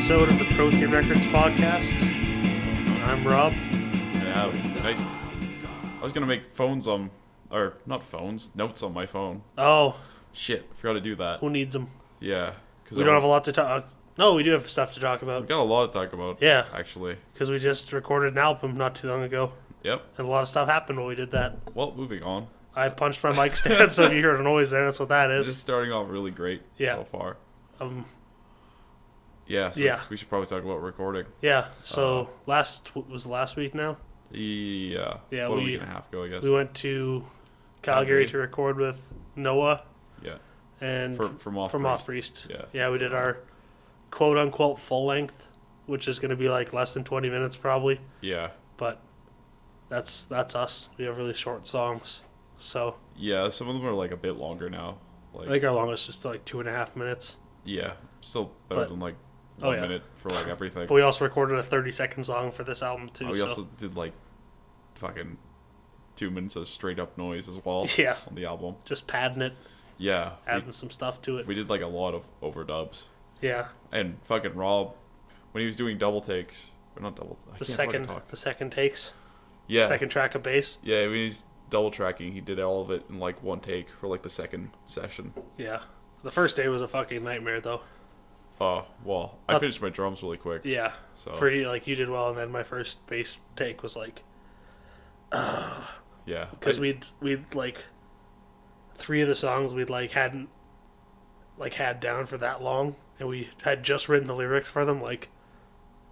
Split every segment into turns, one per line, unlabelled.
episode of the Prothean Records podcast. I'm Rob.
Yeah, nice. I was gonna make notes on my phone.
Oh,
Shit, I forgot to do that.
who needs them?
Yeah,
We don't have a lot to talk. No, we do have stuff to talk
We
about.
got a lot to talk about.
Yeah,
Actually.
because we just recorded an album not too long ago,
Yep.
and a lot of stuff happened when we did that.
Well, moving on.
I punched my mic stand, so if you heard a noise there, that's what that
This
is.
is starting off really great
Yeah.
so far.
Um,
Yeah, so
Yeah.
we should probably talk about recording.
yeah. So last week now.
Yeah.
Yeah,
About a week and a half ago, I guess.
We went to Calgary to record with Noah
Yeah.
and
From Off
Off
Priest.
Priest.
Yeah.
We did our quote unquote full length, which is going to be like less than 20 minutes probably.
Yeah.
But that's us. We have really short songs. So
Yeah, some of them are like a bit longer now.
I think our longest is like 2.5 minutes.
Yeah. Still better
But-
than like
Oh,
1
yeah.
minute for like everything.
But we also recorded a 30-second song for this album too.
We
so
also did like fucking 2 minutes of straight up noise as well
yeah,
on the album.
just padding it,
Yeah,
adding some stuff to it.
we did like a lot of overdubs.
Yeah,
And fucking Rob, when he was doing double takes, or not double, I
the
can't fucking
second
talk.
the second takes,
Yeah,
second track of bass.
yeah. When he's double tracking, he did all of it in like one take for like the second session.
Yeah, the first day was a fucking nightmare though.
Oh well, I finished my drums really quick.
Yeah,
So
for you, like you did well, and then my first bass take was like,
yeah,
because we'd like 3 of the songs we'd like hadn't like had down for that long, and we had just written the lyrics for them like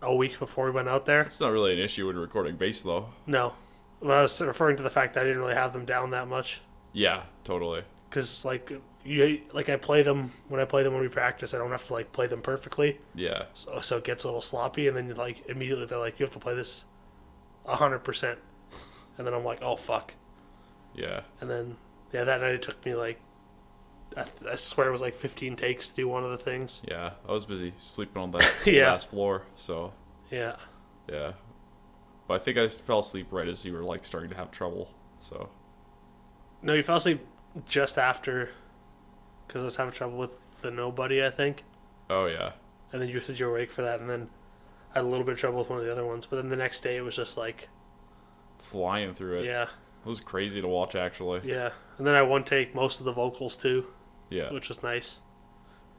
a week before we went out there.
it's not really an issue when recording bass though.
No, well, I was referring to the fact that I didn't really have them down that much,
Yeah, totally.
because like I play them when we practice. I don't have to like play them perfectly,
Yeah,
so it gets a little sloppy, and then you like immediately they're like, you have to play this 100%, and then I'm like, oh fuck.
yeah,
And then, yeah, that night it took me like, I swear it was like 15 takes to do one of the things.
yeah. I was busy sleeping on that
Yeah.
last floor, so
Yeah.
yeah. But I think I fell asleep right as you were like starting to have trouble. So
No, you fell asleep just after, because I was having trouble with the Nobody, I think.
oh yeah,
And then you said you were awake for that, and then I had a little bit of trouble with one of the other ones. But then the next day it was just like,
flying through it.
yeah,
It was crazy to watch actually.
yeah. And then I one take most of the vocals too,
Yeah,
which was nice.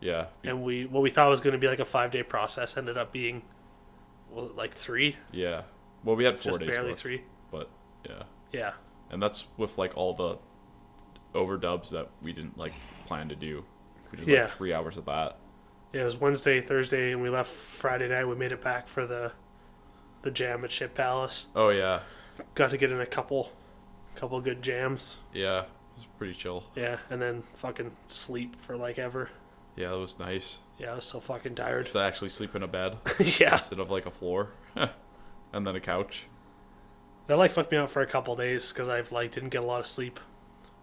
yeah,
And what we thought was going to be like a 5-day process ended up being, well, like 3,
yeah. Well, we had 4
just
days
barely
worth,
3.
but yeah,
Yeah.
and that's with like all the overdubs that we didn't like plan to do. We did
Yeah.
like 3 hours of that.
Yeah, it was Wednesday, Thursday, and we left Friday night. We made it back for the jam at Ship Palace.
Oh yeah,
Got to get in a couple good jams.
yeah. It was pretty chill.
Yeah, and then fucking sleep for like ever.
Yeah, that was nice.
Yeah, I was so fucking tired.
To actually sleep in a bed
Yeah,
instead of like a floor, and then a couch.
that like fucked me out for a couple days because I've like didn't get a lot of sleep.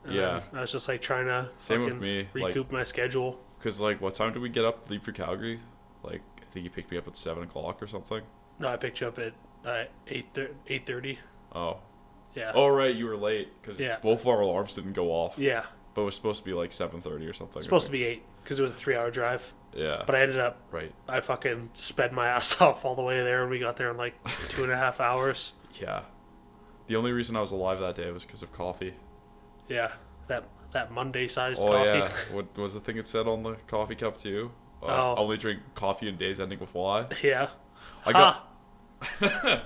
And
Yeah.
I was just like trying to
Same with
fucking
me,
recoup my schedule.
Cause like, what time did we get up to leave for Calgary? Like, I think you picked me up at 7 o'clock or something.
No, I picked you up at 8:30.
Oh.
Yeah.
Oh right, you were late because
Yeah.
both of our alarms didn't go off.
Yeah,
But it was supposed to be like 7:30 or something.
it's supposed to be 8 because it was a 3-hour drive.
Yeah.
But I ended up
Right.
I fucking sped my ass off all the way there, and we got there in like 2.5 hours.
Yeah. The only reason I was alive that day was because of coffee.
Yeah, that Monday-sized
Oh
coffee.
yeah. What was the thing it said on the coffee cup too?
Oh.
Only drink coffee in days ending with Y.
Yeah.
I got. I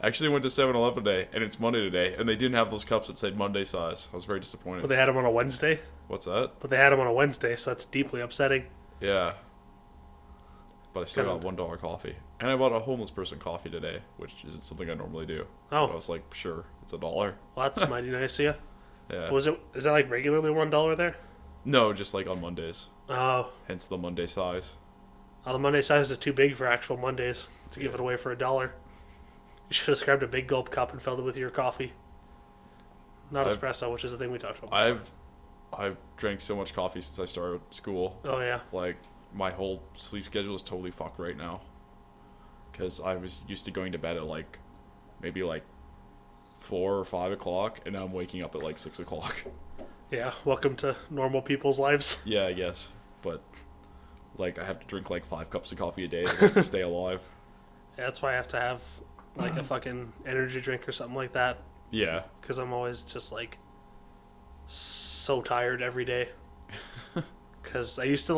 actually went to 7-Eleven today, and it's Monday today, and they didn't have those cups that said Monday size. I was very disappointed.
But they had them on a Wednesday.
What's that?
So that's deeply upsetting.
Yeah. But I still
Kinda-
got $1 coffee. And I bought a homeless person coffee today, which isn't something I normally do.
Oh.
But I was like, sure, it's $1.
Well, that's mighty nice of you.
Yeah.
Is that like regularly $1 there?
No, just like on Mondays.
Oh.
Hence the Monday size.
The Monday size is too big for actual Mondays to give it away for $1. You should have just grabbed a big gulp cup and filled it with your coffee. Not espresso, which is the thing we talked about.
I've drank so much coffee since I started school.
Oh yeah.
Like, my whole sleep schedule is totally fucked right now. Because I was used to going to bed at like, maybe like 4 or 5 o'clock, and now I'm waking up at like 6 o'clock.
Yeah, welcome to normal people's lives.
Yeah, I guess. But Like, I have to drink like 5 cups of coffee a day to like, stay alive.
Yeah, that's why I have to have like a fucking energy drink or something like that.
Yeah.
Because I'm always just like so tired every day. Because I used to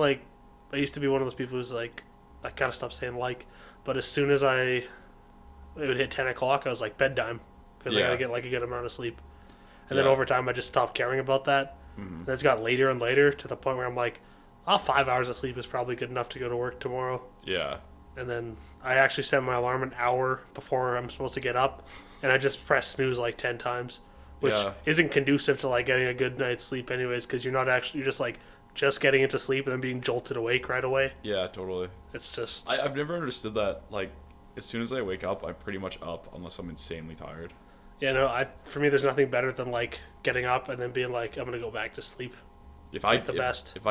be one of those people who's like, I gotta stop saying like, but as soon as it would hit 10 o'clock, I was like, bedtime. Because I gotta get like a good amount of sleep. And then over time, I just stopped caring about that.
Mm-hmm.
And it's got later and later to the point where I'm like, 5 hours of sleep is probably good enough to go to work tomorrow.
Yeah.
And then I actually set my alarm an hour before I'm supposed to get up, and I just press snooze like 10 times, which isn't conducive to like getting a good night's sleep anyways, because you're just like just getting into sleep and then being jolted awake right away.
Yeah, totally.
It's just
I've never understood that. Like, as soon as I wake up, I'm pretty much up unless I'm insanely tired.
Yeah, no, for me, there's nothing better than like getting up and then being like, I'm gonna go back to sleep.
If I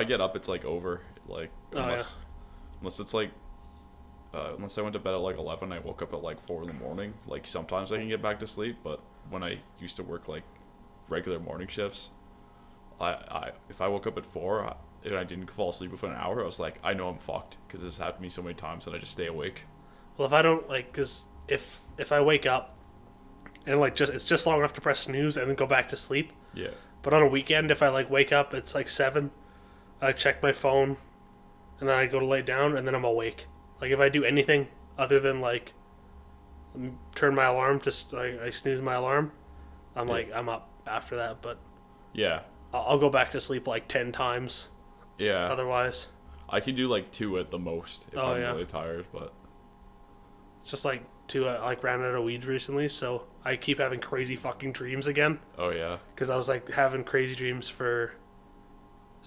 get up, it's like over. Like, unless it's like, unless I went to bed at like 11, I woke up at like 4 in the morning. Like, sometimes I can get back to sleep, but when I used to work like regular morning shifts, if I woke up at 4 and I didn't fall asleep within an hour, I was like, I know I'm fucked, because this has happened to me so many times that I just stay awake.
Well, if I don't like, because if I wake up and like it's just long enough to press snooze and then go back to sleep.
Yeah.
But on a weekend, if I like wake up, it's like 7, I check my phone, and then I go to lay down, and then I'm awake. Like if I do anything other than like turn my alarm I snooze my alarm, I'm like I'm up after that. But
yeah,
I'll go back to sleep like 10 times.
Yeah.
Otherwise,
I can do like 2 at the most if I'm really tired, but
it's just like 2. I like ran out of weed recently, so I keep having crazy fucking dreams again.
Oh yeah.
Because I was like having crazy dreams for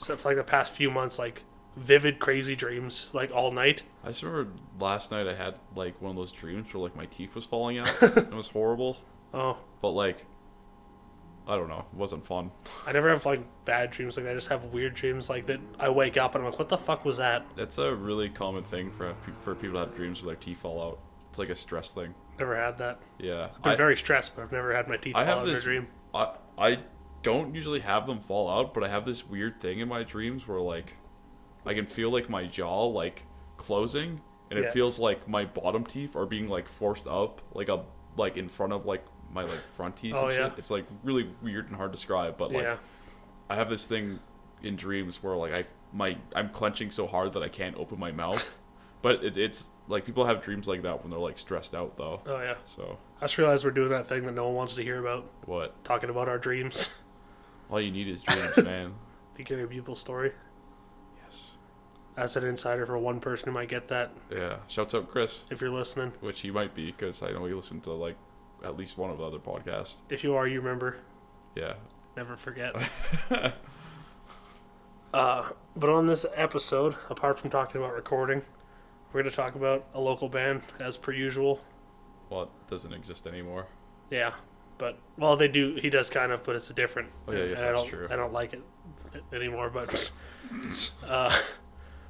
like the past few months, like vivid crazy dreams like all night.
I just remember last night I had like one of those dreams where like my teeth was falling out. It was horrible.
Oh.
But like, I don't know, it wasn't fun.
I never have like bad dreams like that. I just have weird dreams like that. I wake up and I'm like, what the fuck was that?
That's a really common thing for people to have dreams where their teeth fall out. It's like a stress thing.
Never had that.
Yeah.
I've been very stressed, but I've never had my teeth fall out in a dream.
I don't usually have them fall out, but I have this weird thing in my dreams where like I can feel like my jaw like closing, and it feels like my bottom teeth are being like forced up like in front of like my like front teeth and shit. It's like really weird and hard to describe, but like I have this thing in dreams where like I'm clenching so hard that I can't open my mouth. But it's like people have dreams like that when they're like stressed out though.
Oh yeah.
So
I just realized we're doing that thing that no one wants to hear about.
What?
Talking about our dreams.
All you need is dreams, man.
The Gary Buble story.
Yes.
As an insider for one person who might get that.
Yeah. Shouts out Chris.
If you're listening.
Which he might be, because I know he listened to like at least one of the other podcasts.
If you are, you remember.
Yeah.
Never forget. But on this episode, apart from talking about recording, we're going to talk about a local band, as per usual.
Well, it doesn't exist anymore.
Yeah, but, well, they do, he does kind of, but it's different.
Oh, yeah, yes, that's true.
I don't like it anymore, but,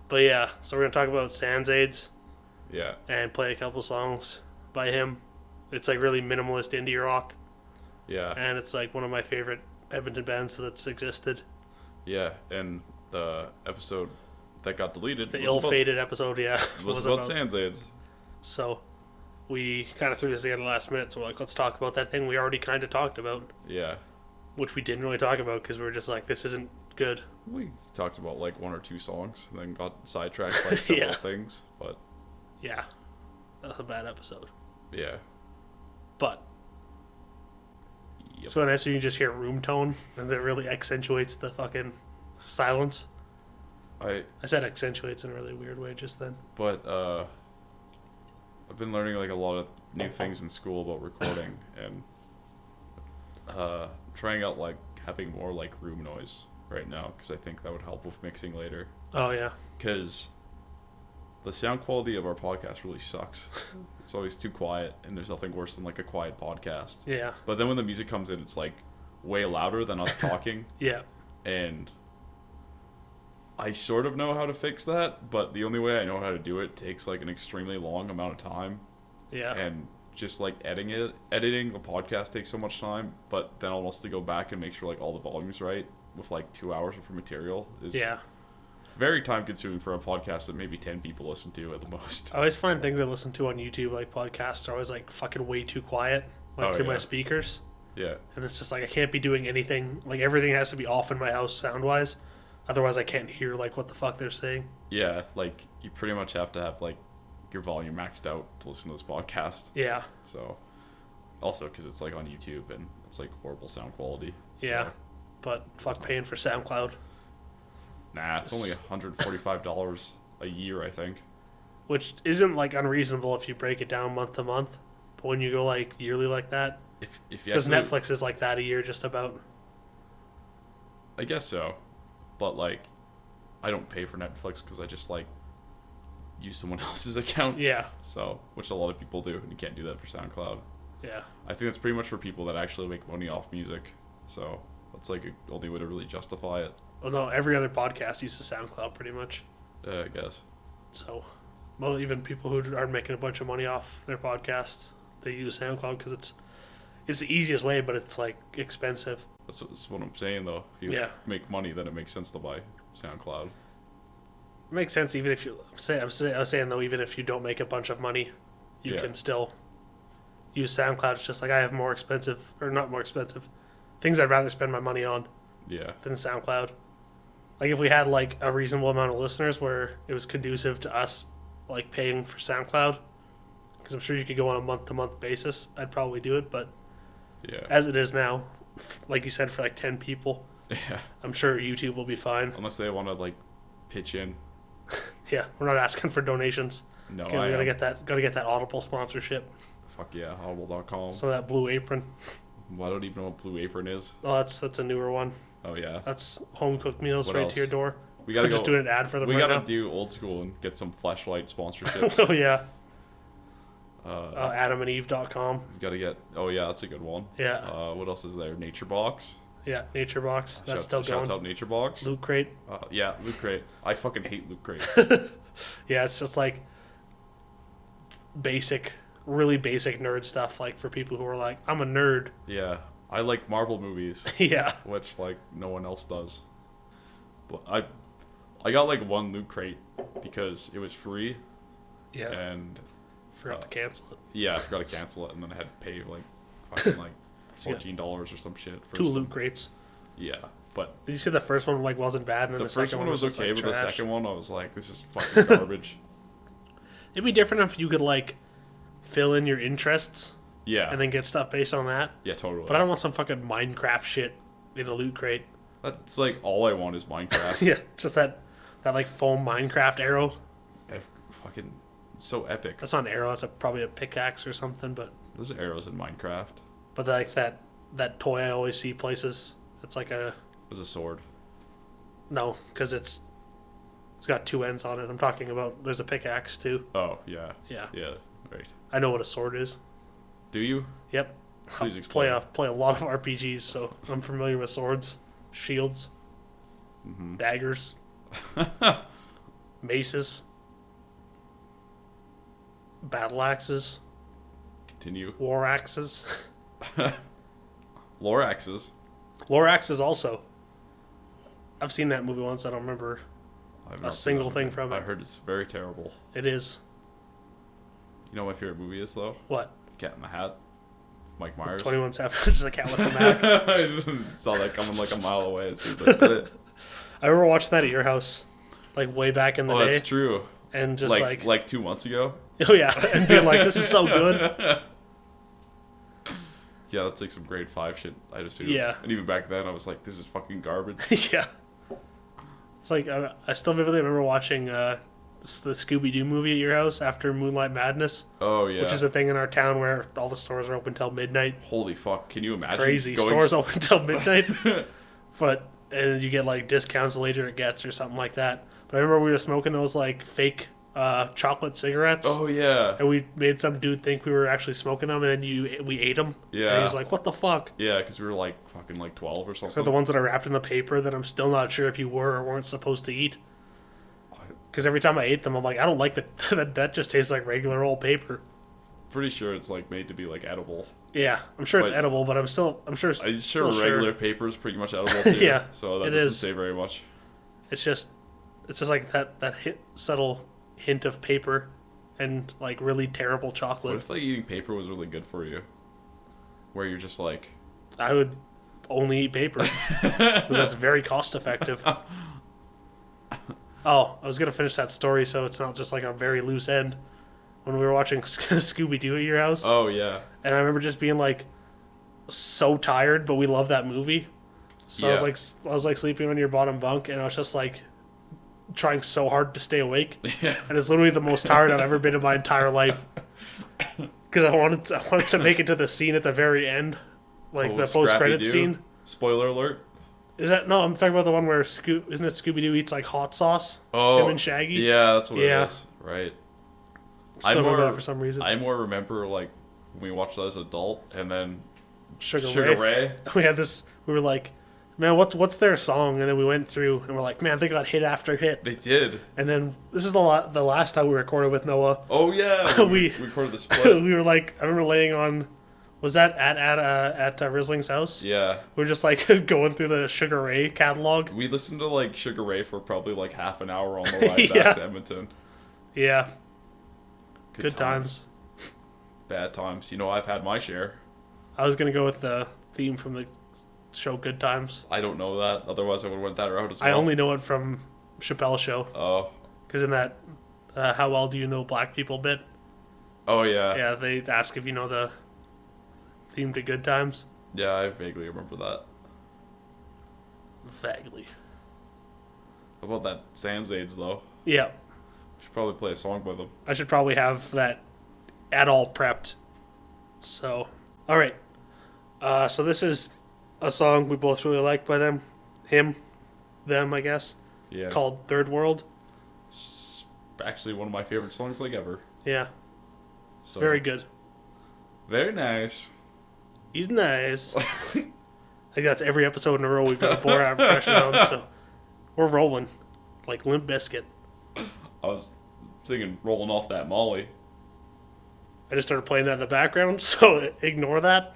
but yeah, so we're going to talk about Sandsades.
Yeah.
And play a couple songs by him. It's like really minimalist indie rock.
Yeah.
And it's like one of my favorite Edmonton bands that's existed.
Yeah, and the episode that got deleted,
the ill-fated episode,
was about Sandsades.
So we kind of threw this together last minute, so we're like, let's talk about that thing we already kind of talked about.
Yeah.
Which we didn't really talk about because we were just like, this isn't good.
We talked about like 1 or 2 songs and then got sidetracked by several things, but...
Yeah. That was a bad episode.
Yeah.
But... Yep. It's really nice when you just hear room tone and it really accentuates the fucking silence. I said accentuates in a really weird way just then.
But I've been learning like a lot of new things in school about recording and trying out like having more like room noise right now because I think that would help with mixing later.
Oh yeah.
Because the sound quality of our podcast really sucks. It's always too quiet, and there's nothing worse than like a quiet podcast.
Yeah.
But then when the music comes in, it's like way louder than us talking.
Yeah.
And I sort of know how to fix that, but the only way I know how to do it takes like an extremely long amount of time.
Yeah.
And just like editing the podcast takes so much time, but then almost to go back and make sure like all the volume's right with like 2 hours worth of material is very time consuming for a podcast that maybe 10 people listen to at the most.
I always find things I listen to on YouTube, like podcasts, are always like fucking way too quiet, like through my speakers.
Yeah.
And it's just like I can't be doing anything. Like everything has to be off in my house sound wise. Otherwise I can't hear like what the fuck they're saying.
Yeah, like you pretty much have to have like your volume maxed out to listen to this podcast.
Yeah.
So also because it's like on YouTube and it's like horrible sound quality.
Yeah.
So,
But fuck paying for SoundCloud.
Nah, it's only $145 a year, I think.
Which isn't like unreasonable if you break it down month to month. But when you go like yearly like that,
If you
because Netflix is like that a year just about.
I guess so, but like, I don't pay for Netflix because I just like use someone else's account.
Yeah.
So, which a lot of people do, and you can't do that for SoundCloud.
Yeah.
I think that's pretty much for people that actually make money off music. So that's like the only way to really justify it.
Well, no, every other podcast uses SoundCloud pretty much.
I guess.
So, well, even people who are making a bunch of money off their podcast, they use SoundCloud because it's the easiest way, but it's like expensive.
That's what I'm saying though. If you make money, then it makes sense to buy SoundCloud.
It makes sense even if you. I was saying though, even if you don't make a bunch of money, you can still use SoundCloud. It's just like I have more expensive, or not more expensive, things I'd rather spend my money on.
Yeah.
Than SoundCloud. Like if we had like a reasonable amount of listeners where it was conducive to us like paying for SoundCloud, because I'm sure you could go on a month-to-month basis, I'd probably do it. But as it is now, like you said, for like 10 people, I'm sure YouTube will be fine.
Unless they want to like pitch in.
Yeah, we're not asking for donations.
No,
okay, we gotta get that Audible sponsorship.
Fuck yeah, Audible.com.
Some of that Blue Apron.
Well, I don't even know what Blue Apron is.
Oh, that's a newer one.
Oh yeah.
That's home cooked meals
what
right
else?
to your door.
We gotta
just doing an ad for them.
We
right
gotta
now.
do old school and get some Fleshlight sponsorships.
Oh yeah.
We
AdamandEve.com.
gotta get. Oh yeah, that's a good one.
Yeah.
What else is there? Nature Box.
Yeah, Nature Box. That's still going.
Shouts out Nature Box.
Loot Crate.
Yeah, Loot Crate. I fucking hate Loot Crate.
Yeah, it's just like basic, really basic nerd stuff. Like for people who are like, I'm a nerd.
Yeah, I like Marvel movies.
Yeah.
Which like no one else does. But I got like one Loot Crate because it was free.
Yeah.
And
forgot to cancel it.
Yeah, I forgot to cancel it, and then I had to pay like fucking like $14 or some shit for
2 Loot Crates.
Yeah, but
did you say the first one like wasn't bad, and then
the first
second
one was okay,
like,
but
trash?
the second one I was like, this is fucking garbage.
It'd be different if you could like fill in your interests.
Yeah.
And then get stuff based on that.
Yeah, totally.
But I don't want some fucking Minecraft shit in a Loot Crate.
That's like all I want is Minecraft.
Yeah, just that like foam Minecraft arrow.
Fucking so epic.
That's not an arrow. It's probably a pickaxe or something. But
there's arrows in Minecraft.
But like that toy I always see places. It's like a.
There's a sword.
No, because it's got 2 ends on it. I'm talking about. There's a pickaxe too.
Oh yeah.
Yeah.
Yeah. Right.
I know what a sword is.
Do you?
Yep.
Please explain.
Play a lot of RPGs, so I'm familiar with swords, shields, daggers, maces, battle axes.
Continue.
War axes.
Lore axes.
Lore axes also. I've seen that movie once. I don't remember a single thing from it.
I heard it's very terrible.
It is.
You know what my favorite movie is though?
What?
Cat in the Hat. Mike Myers.
21 Savage, the cat with the Mac.
I saw that coming like a mile away as soon as I said it.
I remember watching that at your house, like way back in the day.
Oh, that's true.
And just
like 2 months ago.
Oh yeah, and being like, this is so good.
Yeah, that's like some grade 5 shit, I'd assume.
Yeah.
And even back then, I was like, this is fucking garbage.
Yeah. It's like, I still vividly remember watching the Scooby-Doo movie at your house after Moonlight Madness.
Oh, yeah.
Which is a thing in our town where all the stores are open till midnight.
Holy fuck, can you imagine?
Crazy. Stores open till midnight. And you get like discounts the later it gets or something like that. But I remember we were smoking those like fake chocolate cigarettes.
Oh yeah.
And we made some dude think we were actually smoking them, and then we ate them.
Yeah.
And he was like, "What the fuck?"
Yeah, because we were like fucking like 12 or something.
So the ones that are wrapped in the paper that I'm still not sure if you were or weren't supposed to eat. Because every time I ate them, I'm like, I don't like that just tastes like regular old paper.
Pretty sure it's like made to be like edible.
Yeah, I'm sure it's edible, but I'm sure
regular paper is pretty much edible too.
Yeah,
So that doesn't say very much.
It's just it's just like that subtle hint of paper and like really terrible
What
chocolate.
if like eating paper was really good for you? Where you're just like,
I would only eat paper because that's very cost effective. Oh, I was gonna finish that story so it's not just like a very loose end. When we were watching Scooby Doo at your house,
oh yeah,
and I remember just being like so tired, but we love that movie. So
Yeah.
I was like sleeping on your bottom bunk, and I was just like trying so hard to stay awake,
yeah,
and it's literally the most tired I've ever been in my entire life. Because I wanted to make it to the scene at the very end, like
Oh,
the post credit
Scrappy-Doo?
scene.
Spoiler alert.
Is that no? I'm talking about the one where isn't it Scooby Doo eats like hot sauce?
Oh,
Him and Shaggy.
yeah, that's what
Yeah.
it is. Right.
Still remember that for some reason.
I more remember like when we watched it as an adult, and then
Sugar Ray. We had this. We were like, man, what's their song? And then we went through and we're like, man, they got hit after hit.
They did.
And then this is the last time we recorded with Noah.
Oh yeah,
We-
we recorded the split.
We were like, I remember laying on. Was that at Risling's house?
Yeah,
We were just like going through the Sugar Ray catalog.
we listened to like Sugar Ray for probably like half an hour on the ride
Yeah.
back to Edmonton.
Yeah, good times.
Bad times. You know, I've had my share.
I was gonna go with the theme from the show Good Times.
I don't know that. Otherwise, I would have went that route as well.
I only know it from Chappelle's show
Oh.
because in that "How well do you know black people?" bit,
Oh yeah.
yeah, they ask if you know the theme to Good Times.
Yeah, I vaguely remember that.
Vaguely.
How about that Sandsades though?
Yeah,
We should probably play a song by them.
I should probably have that at all prepped. So, all right. So this is a song we both really like by them, them, I guess,
Yeah.
called "Third World."
It's actually one of my favorite songs like ever.
Yeah,
So,
very good.
Very nice.
He's nice. I think that's every episode in a row we've done a Borat impression on, so we're rolling like Limp Bizkit.
I was thinking rolling off that Molly.
I just started playing that in the background, so ignore that.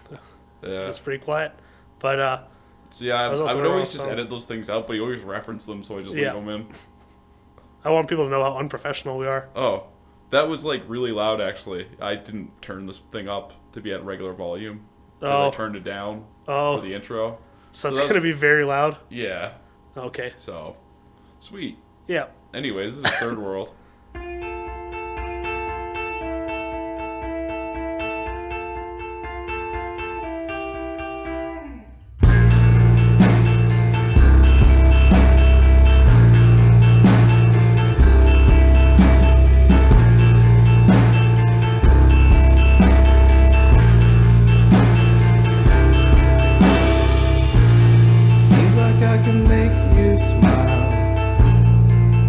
Yeah.
It's pretty quiet. But
So yeah,
was
I
also
would
the
always
wrong
just
song.
edit those things out, but you always reference them, so I just
Yeah.
leave them in.
I want people to know how unprofessional we are.
Oh, that was like really loud actually. I didn't turn this thing up to be at regular volume. Because
Oh.
I turned it down
Oh,
for the intro.
so it's
that was-
going to be very loud?
Yeah,
Okay.
so sweet.
Yeah.
Anyways, this is Third World.
Seems like I can make you smile.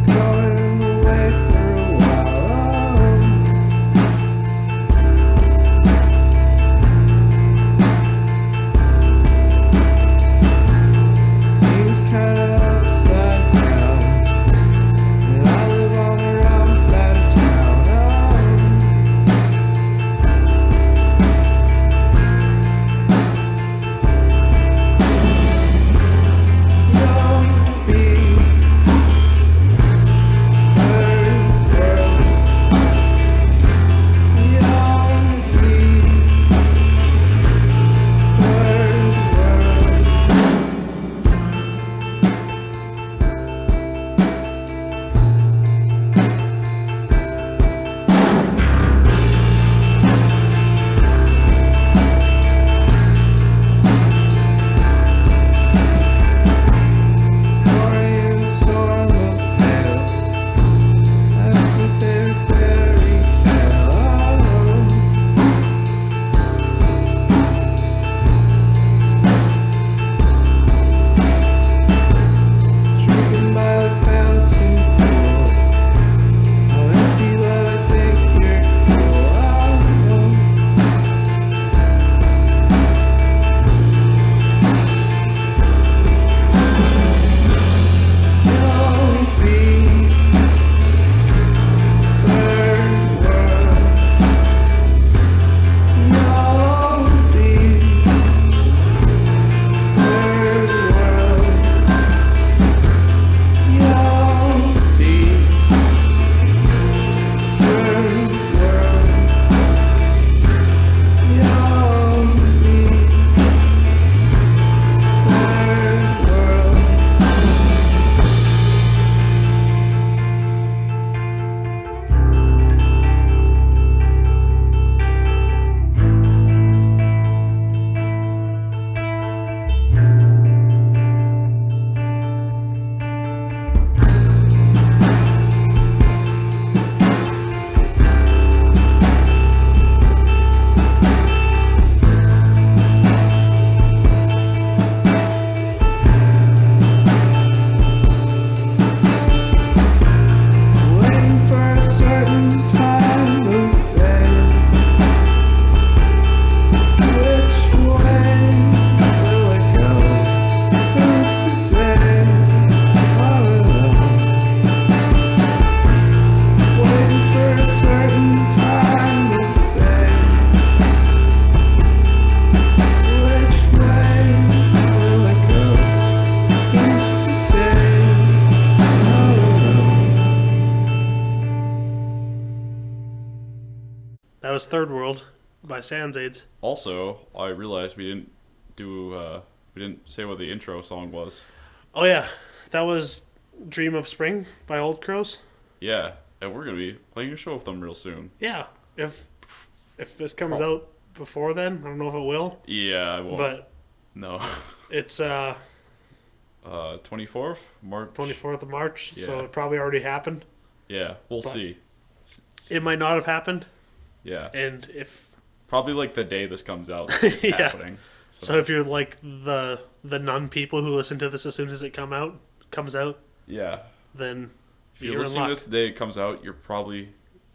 Going away for a while. Seems kinda upside down. And I live on the wrong side of town. No.
was Third World by Sandsades.
Also, I realized we didn't say what the intro song was.
Oh yeah, that was Dream of Spring by Old Crows.
Yeah, and we're gonna be playing a show with them real soon.
Yeah, if this comes out before then, I don't know if it will.
Yeah, I won't.
But
no.
it's
24th March.
24th of March, so
Yeah.
it probably already happened.
Yeah, we'll
But-
see.
It might not have happened,
Yeah,
and if
probably like the day this comes out, it's
Yeah.
happening.
so, if you're like the nun people who listen to this as soon as it comes out,
Yeah,
then
if you're
in
listening
luck.
to this the day it comes out, you're probably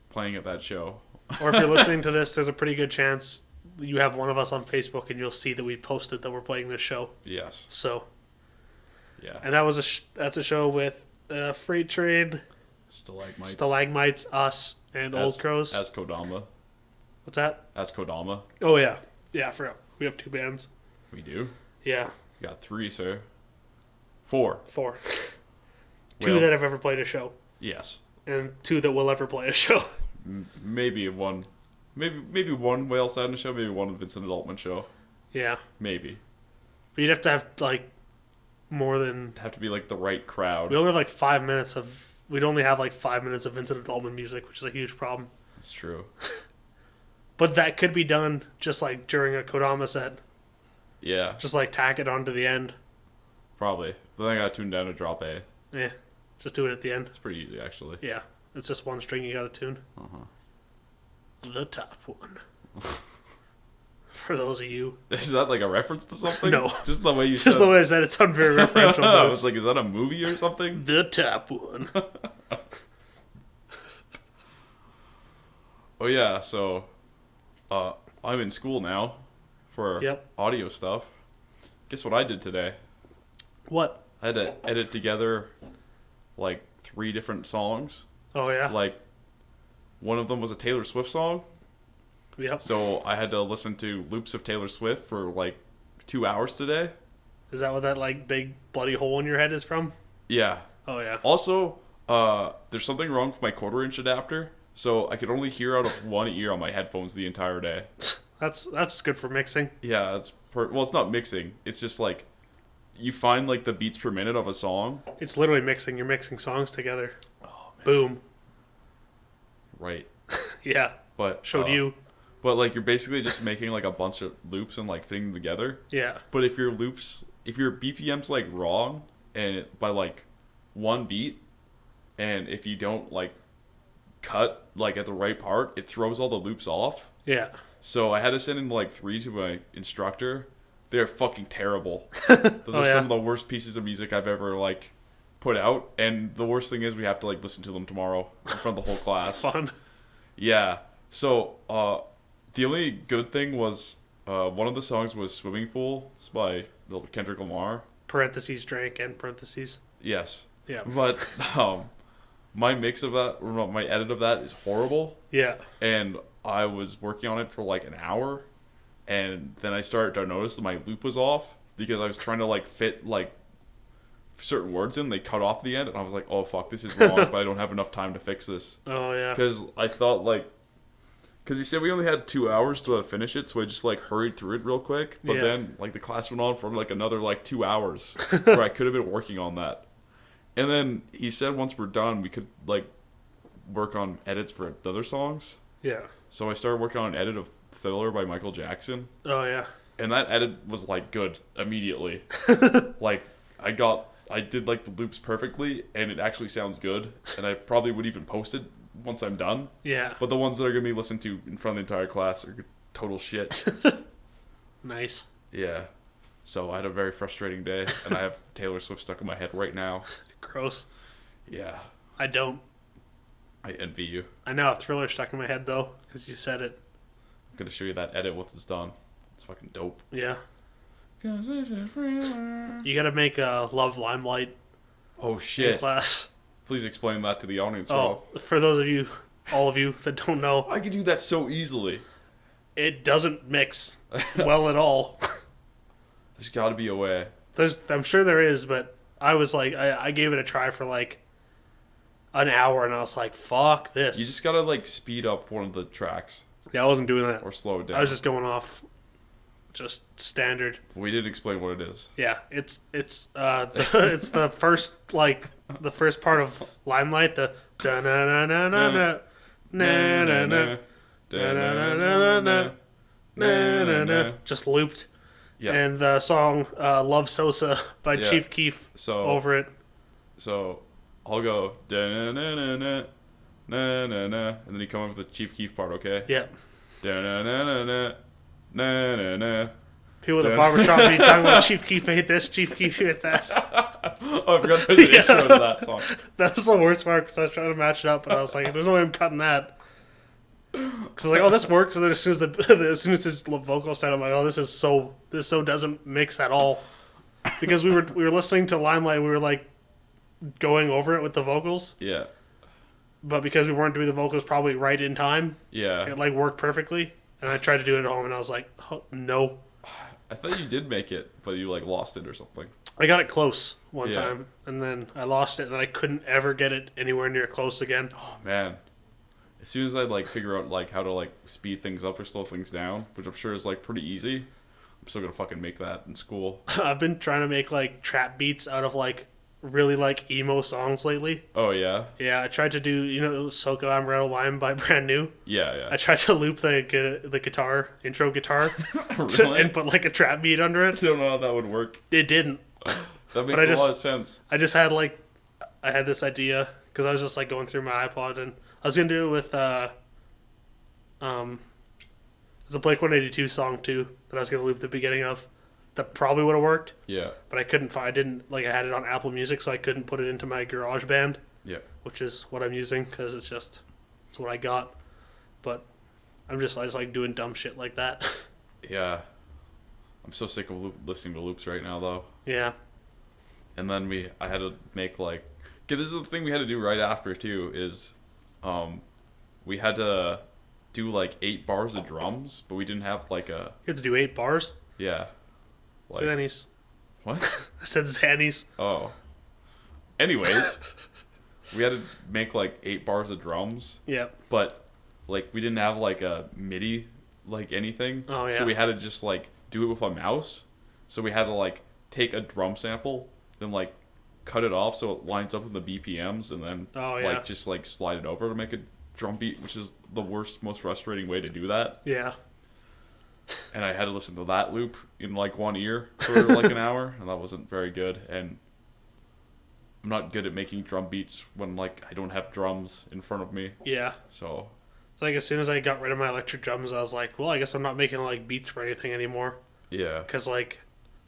playing at that show.
Or if you're listening to this, there's a pretty good chance you have one of us on Facebook and you'll see that we posted that we're playing this show.
Yes.
So,
Yeah.
and that was that's a show with Freight Train,
Stalagmites.
Stalagmites, us, and Old Crows.
As Kodama.
What's that?
As Kodama.
Oh yeah, I forgot. We have 2 bands.
We do.
Yeah,
We got 3, sir. 4.
4. 2
Well-
that have ever played a show,
Yes.
and 2 that will ever play a show.
Maybe one. Maybe one Whale Sadness show. Maybe one Vincent Adultman show.
Yeah,
Maybe.
but you'd have to have like more than.
It'd have to be like the right crowd.
We only have like 5 minutes of. We'd only have like 5 minutes of Vincent Adultman music, which is a huge problem.
That's true.
But that could be done just like during a Kodama set.
Yeah,
Just like tack it onto the end.
probably. But then I gotta tune down to drop A.
Yeah, just do it at the end.
It's pretty easy actually.
Yeah, it's just one string you gotta tune.
Uh-huh.
The top one. For those of you.
Is that like a reference to something?
No.
Just the way you
Just
said.
the way I said it sounded very referential.
I
but
was like, is that a movie or something?
the top one.
Oh yeah, so I'm in school now for
Yep.
audio stuff. Guess what I did today?
What?
I had to edit together like 3 different songs.
Oh yeah.
Like one of them was a Taylor Swift song.
Yep.
So I had to listen to loops of Taylor Swift for like 2 hours today.
Is that what that like big bloody hole in your head is from?
Yeah.
Oh yeah.
Also, there's something wrong with my 1/4-inch adapter, so I could only hear out of one ear on my headphones the entire day.
That's good for mixing.
Yeah, well, it's not mixing. It's just like you find like the beats per minute of a song.
It's literally mixing. You're mixing songs together.
Oh man.
Boom.
Right.
Yeah.
But
Showed you.
But like you're basically just making like a bunch of loops and like fitting them together.
Yeah.
But if your BPM's like wrong and by like 1 beat, and if you don't like cut like at the right part, it throws all the loops off.
Yeah.
So I had to send in like 3 to my instructor. They're fucking terrible. Those are some of the worst pieces of music I've ever like put out. And the worst thing is we have to like listen to them tomorrow in front of the whole class.
Fun.
Yeah. So the only good thing was one of the songs was "Swimming Pool" it's by Kendrick Lamar.
Parentheses drank and parentheses.
Yes.
Yeah.
But my mix of that, or no, my edit of that is horrible.
Yeah.
And I was working on it for like an hour, and then I started to notice that my loop was off because I was trying to like fit like certain words in. They cut off the end, and I was like, "Oh fuck, this is wrong," but I don't have enough time to fix this.
Oh yeah.
Because I thought because he said we only had 2 hours to finish it, so I just like hurried through it real quick. But
Yeah.
then like the class went on for like another like 2 hours where I could have been working on that. And then he said once we're done, we could like work on edits for other songs.
Yeah.
So I started working on an edit of Thriller by Michael Jackson.
Oh yeah.
And that edit was like good immediately. Like I did like the loops perfectly, and it actually sounds good. And I probably would even post it once I'm done.
Yeah.
But the ones that are gonna be listened to in front of the entire class are total shit.
Nice.
Yeah. So I had a very frustrating day, and I have Taylor Swift stuck in my head right now.
Gross.
Yeah.
I don't.
I envy you.
I now have Thriller stuck in my head though, because you said it.
I'm gonna show you that edit once it's done. It's fucking dope.
Yeah.
'Cause this is Thriller.
You gotta make a Love Limelight
Oh
in
shit.
class.
Please explain that to the audience.
Oh, for those of you, all of you that don't know,
I could do that so easily.
it doesn't mix well at all.
There's gotta be a way.
I'm sure there is, but I was like, I gave it a try for like an hour, and I was like, fuck this.
You just gotta like speed up one of the tracks.
Yeah, I wasn't doing that.
or slow it down.
I was just going off just standard.
We didn't explain what it is.
Yeah, it's it's the first the first part of Limelight, the da na na na na na na na na na na na na just looped.
Yeah.
And the song Love Sosa by
Yeah.
Chief Keef
So
over it.
So I'll go da na na na na na na na, and then you come up with the Chief Keef part, okay?
Yeah.
Da na na na na na na na.
People at the barbershop be talking about Chief Keef hit this, Chief Keef hit that.
Oh, I forgot there's an
Yeah.
intro to that song.
That's the worst part because I was trying to match it up, but I was like, "There's no way I'm cutting that." Because like, oh, this works. And then as soon as his vocal started, I'm like, oh, this so doesn't mix at all. Because we were listening to Limelight, and we were like going over it with the vocals,
Yeah.
but because we weren't doing the vocals probably right in time,
Yeah.
it like worked perfectly. And I tried to do it at home, and I was like, oh, no.
I thought you did make it, but you like lost it or something.
I got it close one
Yeah.
time, and then I lost it, and then I couldn't ever get it anywhere near close again.
Oh man. As soon as I like figure out like how to like speed things up or slow things down, which I'm sure is like pretty easy, I'm still gonna fucking make that in school.
I've been trying to make like trap beats out of like really like emo songs lately.
Oh yeah?
Yeah, I tried to do Soko Amaretto Lime by Brand New.
Yeah, yeah.
I tried to loop the guitar intro guitar
Really?
and put like a trap beat under
I
it.
don't know how that would work.
It didn't.
That
But
makes
I
a
just-
lot of sense.
I just had like I had this idea because I was just like going through my iPod and I was gonna do it with there's a Blink 182 song too that I was gonna loop the beginning of. That probably would have worked,
Yeah.
but I couldn't find. I didn't like. I had it on Apple Music, so I couldn't put it into my GarageBand,
Yeah.
which is what I'm using because it's what I got. But I just like doing dumb shit like that.
Yeah. I'm so sick of listening to loops right now though.
Yeah.
And then I had to make like, okay, this is the thing we had to do right after too is, we had to do like 8 bars of drums, but we didn't have like a,
You have to do 8 bars.
yeah. Like,
Zannies.
what?
I said Zannies.
Oh. Anyways, we had to make like 8 bars of drums,
Yeah.
but like we didn't have like a MIDI like anything.
Oh, yeah.
So we had to just like do it with a mouse. So we had to like take a drum sample, then like cut it off so it lines up with the BPMs, and then
Oh, yeah.
like just like slide it over to make a drum beat, which is the worst, most frustrating way to do that.
Yeah.
And I had to listen to that loop in like one ear for like an hour, and that wasn't very good. And I'm not good at making drum beats when like I don't have drums in front of me.
Yeah.
So
It's like as soon as I got rid of my electric drums, I was like, well, I guess I'm not making like beats for anything anymore.
yeah,
Because like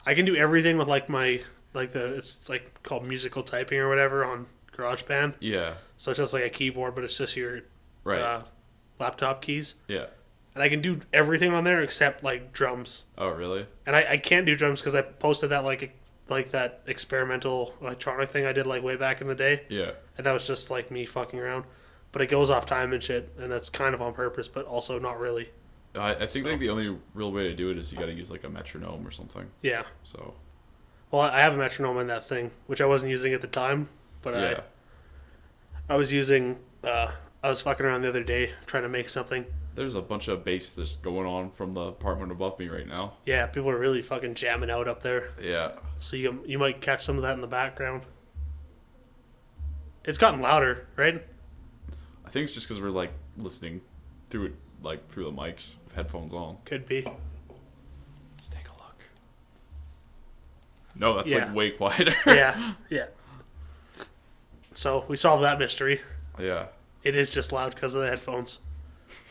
I can do everything with like my it's like called musical typing or whatever on GarageBand.
yeah,
So it's just like a keyboard, but it's just your
right,
laptop keys.
yeah.
And I can do everything on there except like drums.
Oh really?
And I can't do drums because I posted that like that experimental electronic thing I did like way back in the day.
Yeah,
And that was just like me fucking around. But it goes off time and shit, and that's kind of on purpose, but also not really.
I think
So-
like the only real way to do it is you got to use like a metronome or something.
Yeah.
So
Well, I have a metronome in that thing, which I wasn't using at the time, but
yeah,
I was using. I was fucking around the other day trying to make something.
there's a bunch of bass that's going on from the apartment above me right now.
Yeah, people are really fucking jamming out up there,
Yeah,
so you might catch some of that in the background. It's gotten louder, right?
I think it's just because we're like listening through it like through the mics with headphones on.
Could be.
Let's take a look. No, that's
Yeah.
like way quieter.
Yeah, yeah. So we solved that mystery.
Yeah.
It is just loud because of the headphones,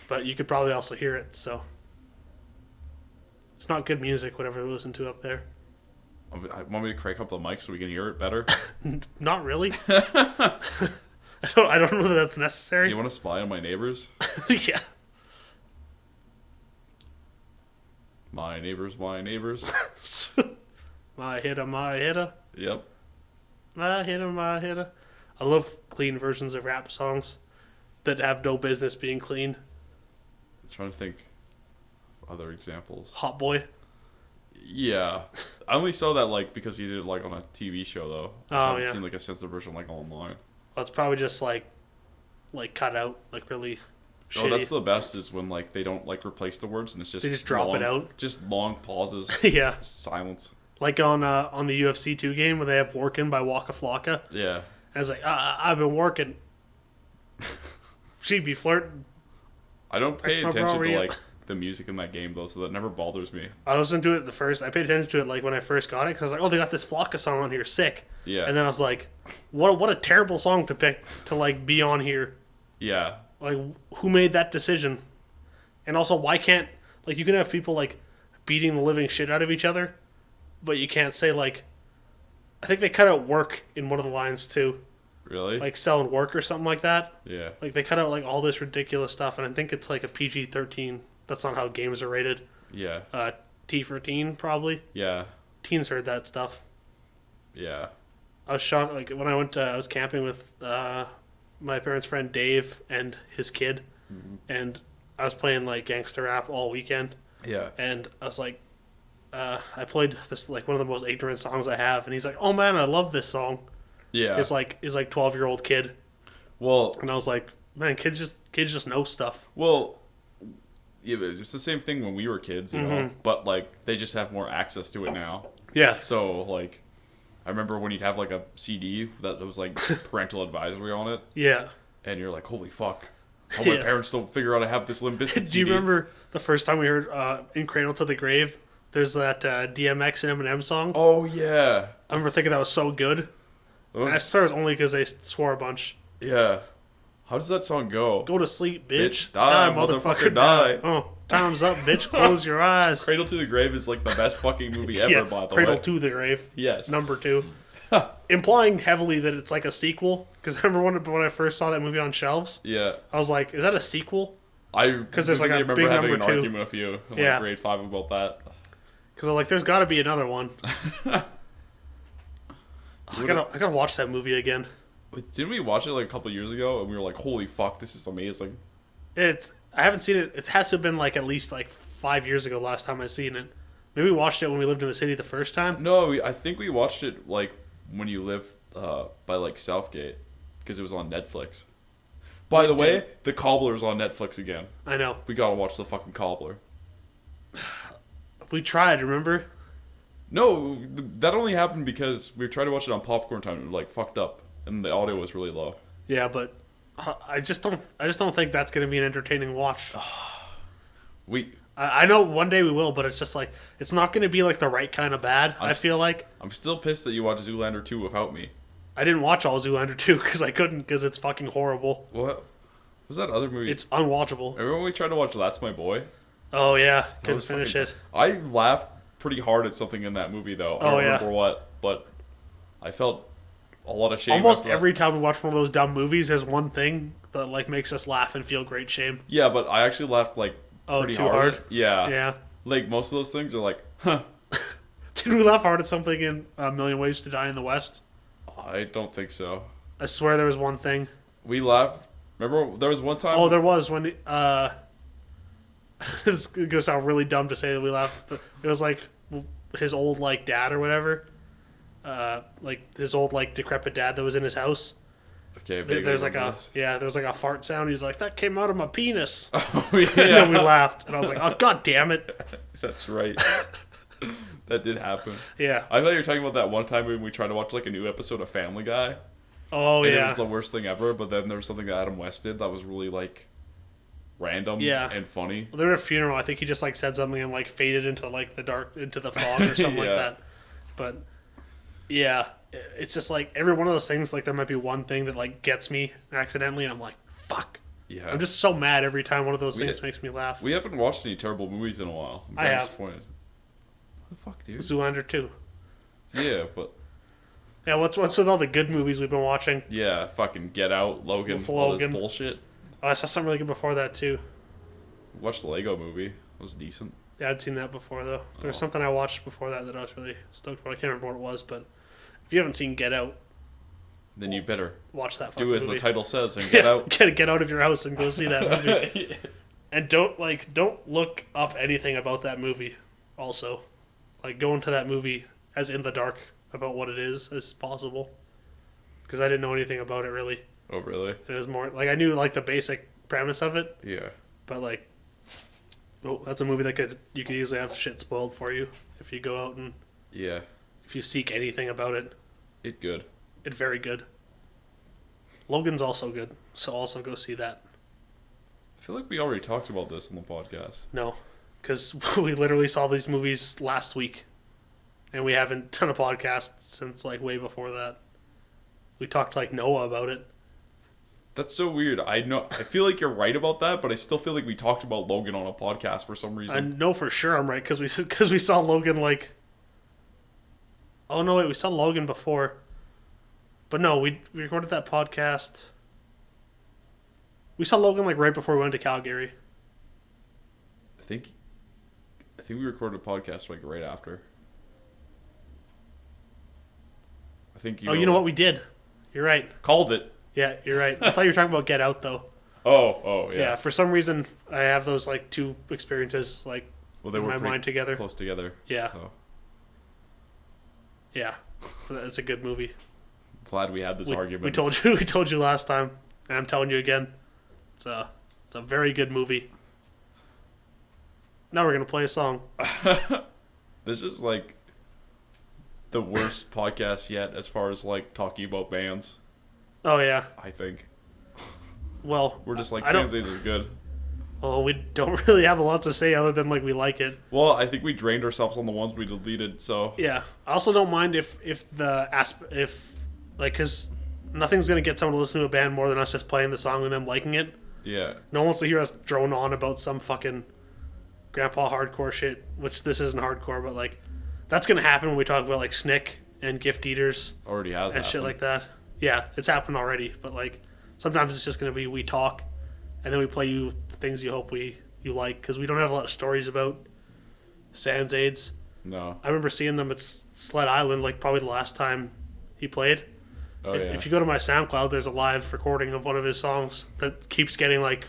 but you could probably also hear it. So it's not good music, whatever we listen to up there.
I want me to crank up the mic so we can hear it better.
Not really. I don't know that that's
Do
necessary.
you want to spy on my neighbors?
Yeah.
My neighbors, my neighbors.
My hitter, my hitter.
Yep.
My hitter, my hitter. I love clean versions of rap songs that have no business being clean.
I'm trying to think of other examples.
Hot Boy.
Yeah. I only saw that like because he did it like on a TV show though. I
Oh,
haven't
yeah.
seen like a censored version like online.
Well, it's probably just like cut out, like really.
Oh,
shitty.
that's the best is when like they don't like replace the words and it's just
They just drop it out.
Just long pauses,
Yeah.
silence.
Like on the UFC 2 game where they have "Workin" by Waka Flocka.
Yeah.
And it's like, I've been working. She'd be flirting.
I don't pay
My
attention to
Mario.
like the music in that game though, so that never bothers me.
I listened to it I paid attention to it like when I first got it because I was like, oh, they got this Flocka song on here, sick.
Yeah.
And then I was like, what a terrible song to pick to like be on here.
Yeah.
Like, who made that decision? And also, why can't like you can have people like beating the living shit out of each other, but you can't say like. I think they cut out work in one of the lines too,
Really?
like selling work or something like that.
Yeah.
Like they cut out like all this ridiculous stuff, and I think it's like a PG-13. That's not how games are rated.
Yeah.
T for teen probably.
Yeah.
Teens heard that stuff.
Yeah.
I was shocked. Like when I went, I was camping with my parents' friend Dave and his kid, and I was playing like gangster rap all weekend.
Yeah.
And I was like, I played this like one of the most ignorant songs I have, and he's like, "Oh man, I love this song."
Yeah.
It's like 12-year-old kid,
Well,
and I was like, "Man, kids just know stuff."
yeah, it's the same thing when we were kids, you know, but like they just have more access to it now.
Yeah,
So like, I remember when you'd have like a CD that was like parental advisory on it,
yeah.
and you're like, holy fuck. How my
Yeah.
parents don't figure out I have this Limp Bizkit
Do you
CD.
remember the first time we heard "In Cradle to the Grave"? There's that DMX and Eminem song.
Oh yeah.
I remember thinking that was so good.
That was-
I swear it was only because they swore a bunch.
yeah. How does that song go?
Go to sleep, bitch.
Bitch, die, motherfucker, die.
Oh, time's up, bitch. Close your eyes.
Cradle to the Grave is like the best fucking movie ever,
Yeah,
by the
Cradle
way.
to the Grave.
Yes.
Number 2. Implying heavily that it's like a sequel. Because I remember when I first saw that movie on shelves,
Yeah.
I was like, is that a sequel?
Because
there's, like, a
remember
big
having
number
an
2.
argument with you in
Yeah.
like grade 5 about that.
Because I was like, there's got to be another one. I gotta watch that movie again.
Wait, didn't we watch it like a couple years ago and we were like, holy fuck, this is amazing?
I haven't seen it. It has to have been like at least like 5 years ago last time I seen it. Maybe we watched it when we lived in the city the first time.
No, I think we watched it like when you lived by like Southgate because it was on Netflix. By the way, The Cobbler's on Netflix again.
I know.
We gotta watch The fucking Cobbler.
We tried, remember?
No, that only happened because we tried to watch it on popcorn time and it like fucked up and the audio was really low.
Yeah, but I just don't think that's going to be an entertaining watch. I know one day we will, but it's just like it's not going to be like the right kind of bad. I feel like
I'm still pissed that you watched Zoolander 2 without me.
I didn't watch all Zoolander 2 because I couldn't because it's fucking horrible.
What was that other movie?
It's unwatchable.
Remember when we tried to watch That's My Boy?
Oh yeah,
That
couldn't
was
finish
fucking-
it.
I laughed pretty hard at something in that movie though. I
Oh,
don't
yeah.
remember what, but I felt a lot of shame.
Almost
after that.
every time we watch one of those dumb movies, there's one thing that like makes us laugh and feel great shame.
Yeah, but I actually laughed like
Oh,
pretty
too
hard.
hard?
Yeah.
Yeah.
Like most of those things are like, huh.
Did we laugh hard at something in A Million Ways to Die in the West?
I don't think so.
I swear there was one thing.
We laughed. Remember there was one time.
Oh, there was when it's gonna sound really dumb to say that we laughed. But it was like his old like dad or whatever, like his old like decrepit dad that was in his house.
Okay,
There's like there's like a fart sound. He's like, that came out of my penis.
Oh,
And then we laughed, and I was like, oh god damn it.
That's right. That did happen.
Yeah.
I thought you were talking about that one time when we tried to watch like a new episode of Family Guy.
Oh
And it
yeah.
was the worst thing ever, but then there was something that Adam West did that was really like random and funny.
Well, they were at a funeral. I think he just like said something and like faded into like the dark, into the fog or something like
Yeah.
that. But yeah, it's just like every one of those things. Like there might be one thing that like gets me accidentally, and I'm like, fuck.
Yeah.
I'm just so mad every time one of those
We-
things makes me laugh.
We haven't watched any terrible movies in a while. I'm
I
kinda
have.
disappointed. What the fuck, dude?
Zoolander 2.
Yeah, but
Yeah, what's with all the good movies we've been watching?
yeah, fucking Get Out, Logan,
With
all this
Logan.
bullshit.
Oh, I saw something really good before that too.
Watched the Lego movie. It was decent.
Yeah, I'd seen that before though. There was
Oh.
something I watched before that I was really stoked for. I can't remember what it was, but if you haven't seen Get Out,
Then you better
watch that fucking
do as
movie.
the title says and get
Yeah,
out.
get out of your house and go see that movie. And don't look up anything about that movie. Also, like go into that movie as in the dark about what it is as possible, because I didn't know anything about it really.
Oh, really?
It was more like I knew like the basic premise of it.
Yeah.
But like, oh, that's a movie that you could easily have shit spoiled for you if you go out and
Yeah.
if you seek anything about it.
It good.
It's very good. Logan's also good, so also go see that.
I feel like we already talked about this on the podcast.
No, because we literally saw these movies last week, and we haven't done a podcast since like way before that. We talked to like Noah about it.
That's so weird. I feel like you're right about that, but I still feel like we talked about Logan on a podcast for some reason.
I know for sure I'm right because we saw Logan like. Oh no! Wait, we saw Logan before. But no, we recorded that podcast. We saw Logan like right before we went to Calgary.
I think we recorded a podcast like right after. I think you.
Oh, you know what we did? You're right.
Called it.
Yeah, you're right. I thought you were talking about Get Out though.
Oh, yeah.
Yeah, for some reason I have those like two experiences like
Well, they
in
were
my
pretty
mind together.
close together.
Yeah.
So
Yeah, it's a good movie.
glad we had this argument.
We told you last time, and I'm telling you again. It's a very good movie. Now we're gonna play a song.
This is like the worst podcast yet as far as like talking about bands.
Oh yeah.
I think
Well,
we're just like
I don't-
Sansays is good.
well, we don't really have a lot to say other than like we like it.
Well, I think we drained ourselves on the ones we deleted. So
Yeah. I also don't mind if because nothing's gonna get someone to listen to a band more than us just playing the song and them liking it.
yeah,
No one wants to hear us drone on about some fucking grandpa hardcore shit, which this isn't hardcore, but like that's gonna happen when we talk about like Snick and Gift Eaters
already has
and shit
happened.
like that. Yeah, it's happened already, but like sometimes it's just gonna be we talk and then we play you things you hope you like because we don't have a lot of stories about Sans Aids.
No.
I remember seeing them at Sled Island like probably the last time he played.
Oh
if,
yeah.
if you go to my SoundCloud, there's a live recording of one of his songs that keeps getting like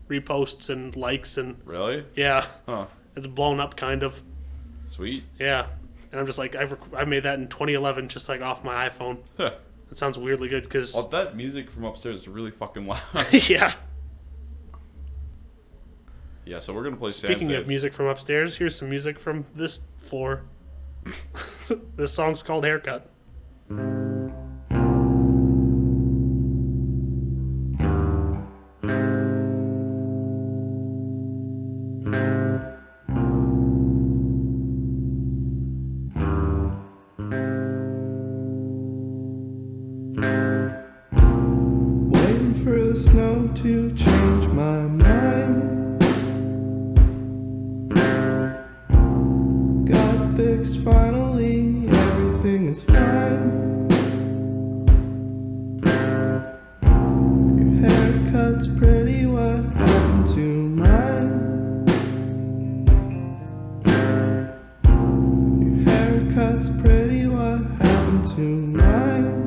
reposts and likes and
Really?
yeah,
Huh.
it's blown up kind of.
Sweet.
Yeah, and I'm just like I made that in 2011 just like off my iPhone.
Huh.
It sounds weirdly good because
Oh, that music from upstairs is really fucking loud.
yeah.
Yeah, so we're gonna play.
Speaking
Sans
of music from upstairs, here's some music from this floor. This song's called Haircut.
Waiting for the snow to change my mind. Got fixed finally, everything is fine. Your haircut's pretty, what happened to mine? Your haircut's pretty, what happened to mine?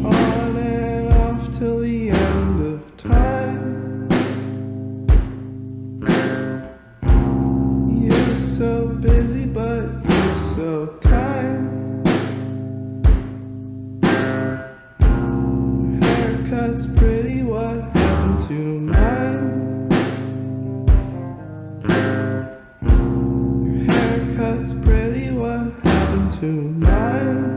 On and off till the end of time. You're so busy, but you're so kind. Haircut's pretty, what happened to mine? Your haircut's pretty, what happened to mine?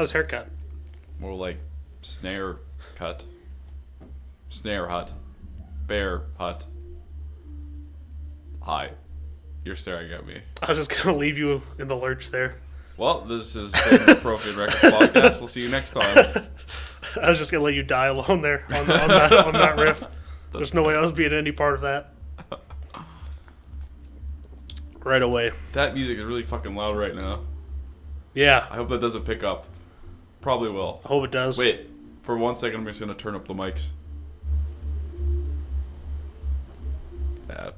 That was haircut.
More like snare cut. Snare hut. Bear hut. Hi. You're staring at me.
I was just gonna leave you in the lurch there.
Well, this has been the Prothean Records podcast. We'll see you next time.
I was just gonna let you die alone there on that riff. There's no way I was being any part of that. Right away.
That music is really fucking loud right now.
Yeah.
I hope that doesn't pick up. Probably will.
I hope it does.
Wait, for 1 second, I'm just gonna turn up the mics.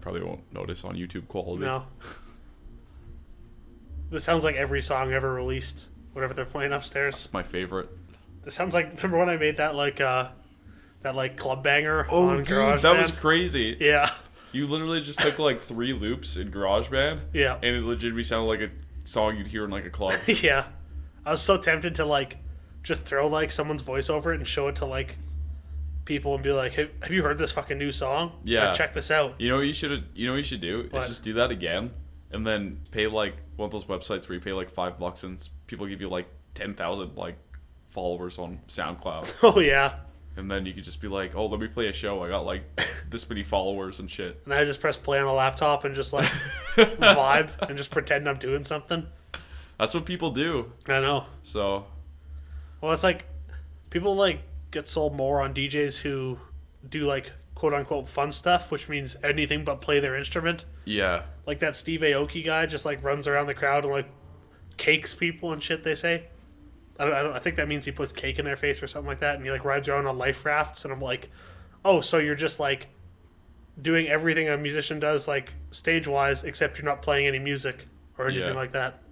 Probably won't notice on YouTube quality.
No. This sounds like every song ever released. Whatever they're playing upstairs.
It's my favorite.
This sounds like, remember when I made that club banger
Oh,
on
dude,
GarageBand?
that was crazy.
Yeah.
You literally just took like 3 loops in GarageBand.
Yeah.
And it legitimately sounded like a song you'd hear in like a club.
Yeah. I was so tempted to like just throw like someone's voice over it and show it to like people and be like, hey, have you heard this fucking new song?
Yeah.
Like, check this out.
You know what you should do?
What?
Is just do that again and then pay like one of those websites where you pay like $5 and people give you like 10,000 like followers on SoundCloud.
Oh yeah.
And then you could just be like, oh, let me play a show. I got like this many followers and shit.
And I just press play on a laptop and just like vibe and just pretend I'm doing something.
That's what people do.
I know.
So,
Well, it's like people like get sold more on DJs who do like quote unquote fun stuff, which means anything but play their instrument.
yeah.
Like that Steve Aoki guy just like runs around the crowd and like cakes people and shit. They say. I think that means he puts cake in their face or something like that, and he like rides around on life rafts. And I'm like, oh, so you're just like doing everything a musician does, like stage wise, except you're not playing any music or anything
Yeah.
like that.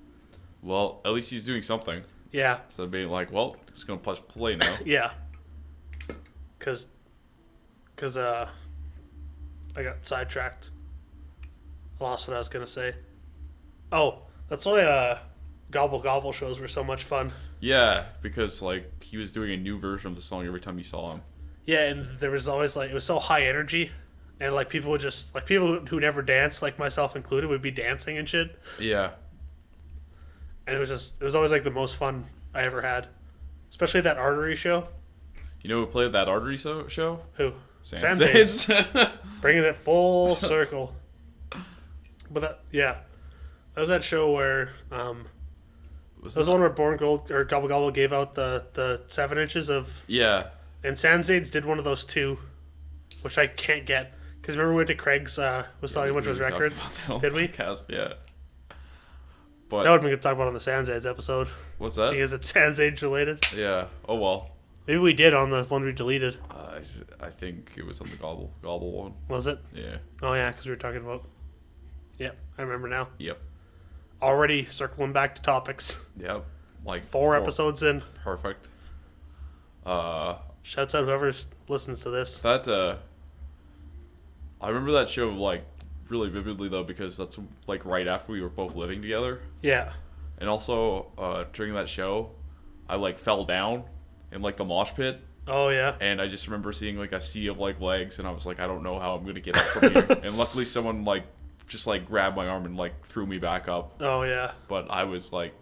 Well, at least he's doing something.
Yeah,
So being like, well, I'm just going to press play now.
yeah. Cause I got sidetracked. I lost what I was gonna say. Oh, that's why Gobble Gobble shows were so much fun.
Yeah, because like he was doing a new version of the song every time you saw him.
Yeah, and there was always like it was so high energy, and like people would just like people who never dance, like myself included, would be dancing and shit.
Yeah.
And it was always like the most fun I ever had, especially that artery show.
You know who played that artery show?
Who?
Sansays.
Bringing it full circle. But that was that show where that was the one where Born Gold or Gobble Gobble gave out the 7 inches of.
Yeah.
And Sansays did one of those too, which I can't get. Because remember we went to Craig's, was selling a bunch of his records? Did we?
Podcast, yeah. But
That would have been good to talk about on the Sansays episode.
what's that?
Because it's Sansays related.
Yeah. Oh well.
Maybe we did on the one we deleted.
I think it was on the Gobble one.
Was it?
Yeah.
Oh yeah, because we were talking about. Yep, I remember now.
Yep.
Already circling back to topics.
Yep. Like
4 episodes in.
Perfect.
Shouts out whoever listens to this.
That I remember that show like really vividly though because that's like right after we were both living together.
Yeah.
And also during that show, I like fell down in like the mosh pit.
Oh yeah.
And I just remember seeing like a sea of like legs, and I was like, I don't know how I'm gonna get up from here. And luckily, someone like just like grabbed my arm and like threw me back up.
Oh yeah.
But I was like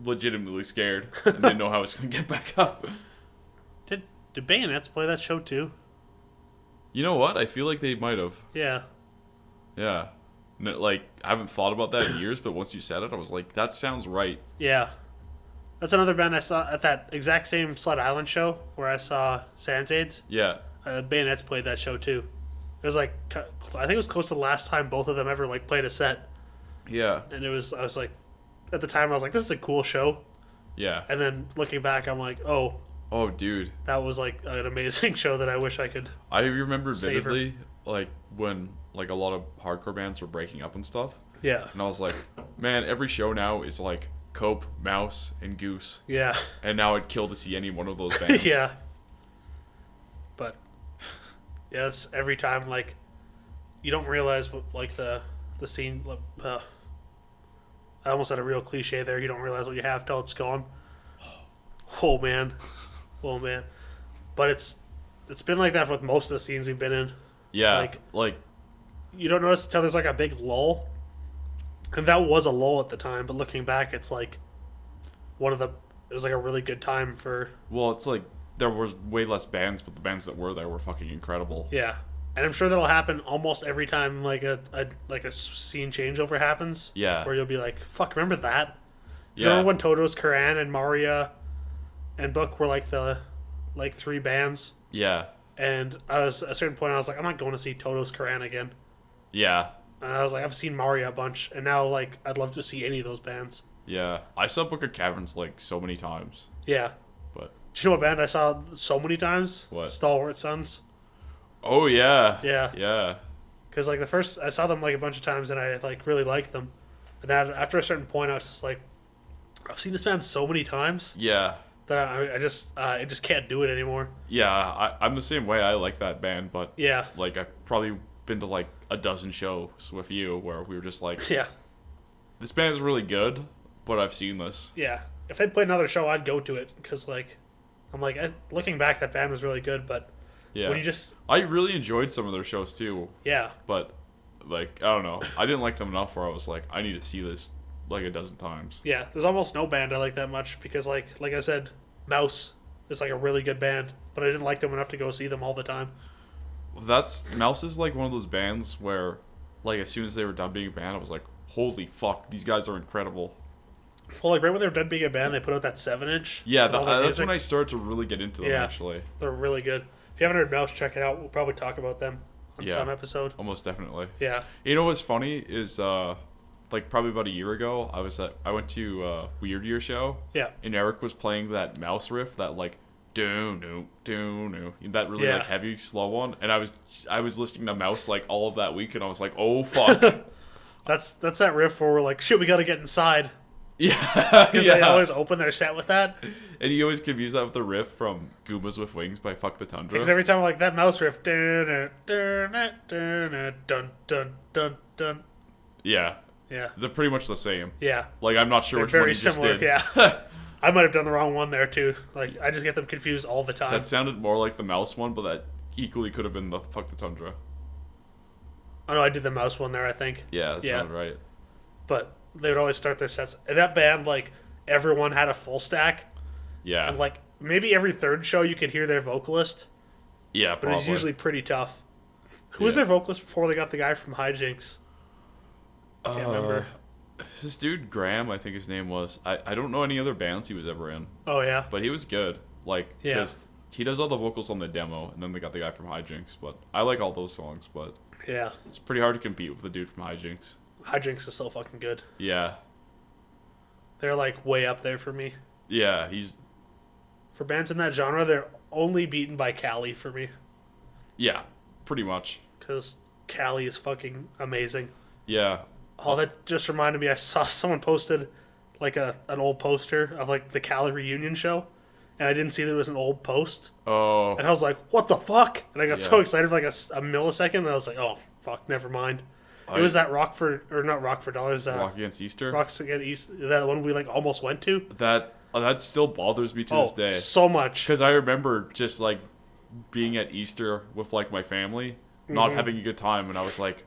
legitimately scared and didn't know how I was gonna get back up.
Did Bayonets play that show too?
You know what? I feel like they might have.
Yeah.
Yeah. Like I haven't thought about that in years, but once you said it, I was like, that sounds right.
Yeah. That's another band I saw at that exact same Sled Island show where I saw Sansays.
Yeah.
Bayonets played that show too. It was like I think it was close to the last time both of them ever like played a set,
Yeah.
and I was like, at the time I was like, this is a cool show,
Yeah.
and then looking back I'm like, oh,
Oh, dude.
that was like an amazing show that I wish I could.
I remember
Savor.
vividly, like when like a lot of hardcore bands were breaking up and stuff,
Yeah.
and I was like, man, every show now is like Cope, Mouse, and Goose,
Yeah.
and now I'd kill to see any one of those bands.
Yeah. But yeah, it's every time like you don't realize what like the scene. I almost had a real cliche there. You don't realize what you have till it's gone. Oh man, oh man. But it's been like that with most of the scenes we've been in.
Yeah.
Like- You don't notice until there's like a big lull, and that was a lull at the time. But looking back, it's like one of the it was like a really good time for.
Well, it's like there was way less bands, but the bands that were there were fucking incredible.
Yeah, and I'm sure that'll happen almost every time like a scene changeover happens.
Yeah.
Where you'll be like, "Fuck, remember that?" Do you
Yeah.
remember when Toto's Karan and Maria and Book were like the three bands?
Yeah.
And I was at a certain point, I was like, I'm not going to see Toto's Karan again.
Yeah.
And I was like, I've seen Maria a bunch, and now like I'd love to see any of those bands.
Yeah. I saw Book of Caverns like so many times.
Yeah.
But
Do you know what band I saw so many times?
What?
Stalwart Sons.
oh yeah.
Yeah.
Yeah.
Because like I saw them like a bunch of times, and I like really liked them. And then after a certain point, I was just like, I've seen this band so many times
Yeah.
that I just can't do it anymore.
Yeah. I'm the same way. I like that band, but
Yeah.
like I've probably been to like a dozen shows with you where we were just like,
Yeah.
this band is really good, but I've seen this.
Yeah. If they'd play another show, I'd go to it because like I'm like looking back, that band was really good, but
Yeah.
when you just
I really enjoyed some of their shows too,
yeah.
but like I don't know, I didn't like them enough where I was like, I need to see this like a dozen times.
Yeah, there's almost no band I like that much because, like I said, Mouse is like a really good band, but I didn't like them enough to go see them all the time.
Mouse is like one of those bands where, like, as soon as they were done being a band, I was like, holy fuck, these guys are incredible.
Well, like right when they were done being a band, they put out that 7-inch.
Yeah,
with all their
that's
music.
when I started to really get into them.
Yeah.
Actually,
They're really good. If you haven't heard Mouse, check it out. We'll probably talk about them on
Yeah.
some episode.
almost definitely.
Yeah.
You know what's funny is like probably about a year ago, I went to Weird Year show.
Yeah.
And Eric was playing that Mouse riff, that like do that really
Yeah.
like heavy slow one, and I was listening to Mouse like all of that week, and I was like, oh fuck.
That's that riff where we're like, shit, we got to get inside.
Yeah,
Because
yeah.
they always open their set with that.
And you always confuse that with the riff from Goombas with Wings by Fuck the Tundra.
Because every time I'm like, that Mouse riff, dun dun dun dun.
Yeah,
Yeah.
they're pretty much the same.
Yeah.
Like I'm not sure
They're
which one
very
you just
similar.
did.
Yeah. I might have done the wrong one there too. Like I just get them confused all the time.
That sounded more like the Mouse one, but that equally could have been the Fuck the Tundra.
Oh no, I did the Mouse one there, I think.
Yeah, that sounded right.
But they would always start their sets. And that band, like everyone had a full stack,
Yeah,
and like maybe every third show you could hear their vocalist,
yeah,
but
probably.
it's usually pretty tough. Who was
Yeah.
their vocalist before they got the guy from Hijinks? Can't remember.
This dude Graham, I think his name was. I don't know any other bands he was ever in,
Oh yeah.
but he was good. Like,
Yeah.
because he does all the vocals on the demo, and then they got the guy from Hijinks. But I like all those songs, but
Yeah.
it's pretty hard to compete with the dude from Hijinks.
Hijinks is so fucking good.
Yeah,
They're like way up there for me.
yeah, he's
For bands in that genre, they're only beaten by Cali for me.
yeah, pretty much.
Because Cali is fucking amazing.
Yeah,
Oh, that just reminded me. I saw someone posted like an old poster of like the Cali reunion show, and I didn't see there was an old post,
oh,
and I was like, "What the fuck?" And I got so
Yeah.
excited for like a millisecond, and I was like, "Oh fuck, never mind." It was that Rock for Dollars.
Rock Against Easter.
Rocks Against East. That one we like almost went to.
That still bothers me to this day.
so much.
Because I remember just like being at Easter with like my family, not
Mm-hmm.
having a good time, and I was like,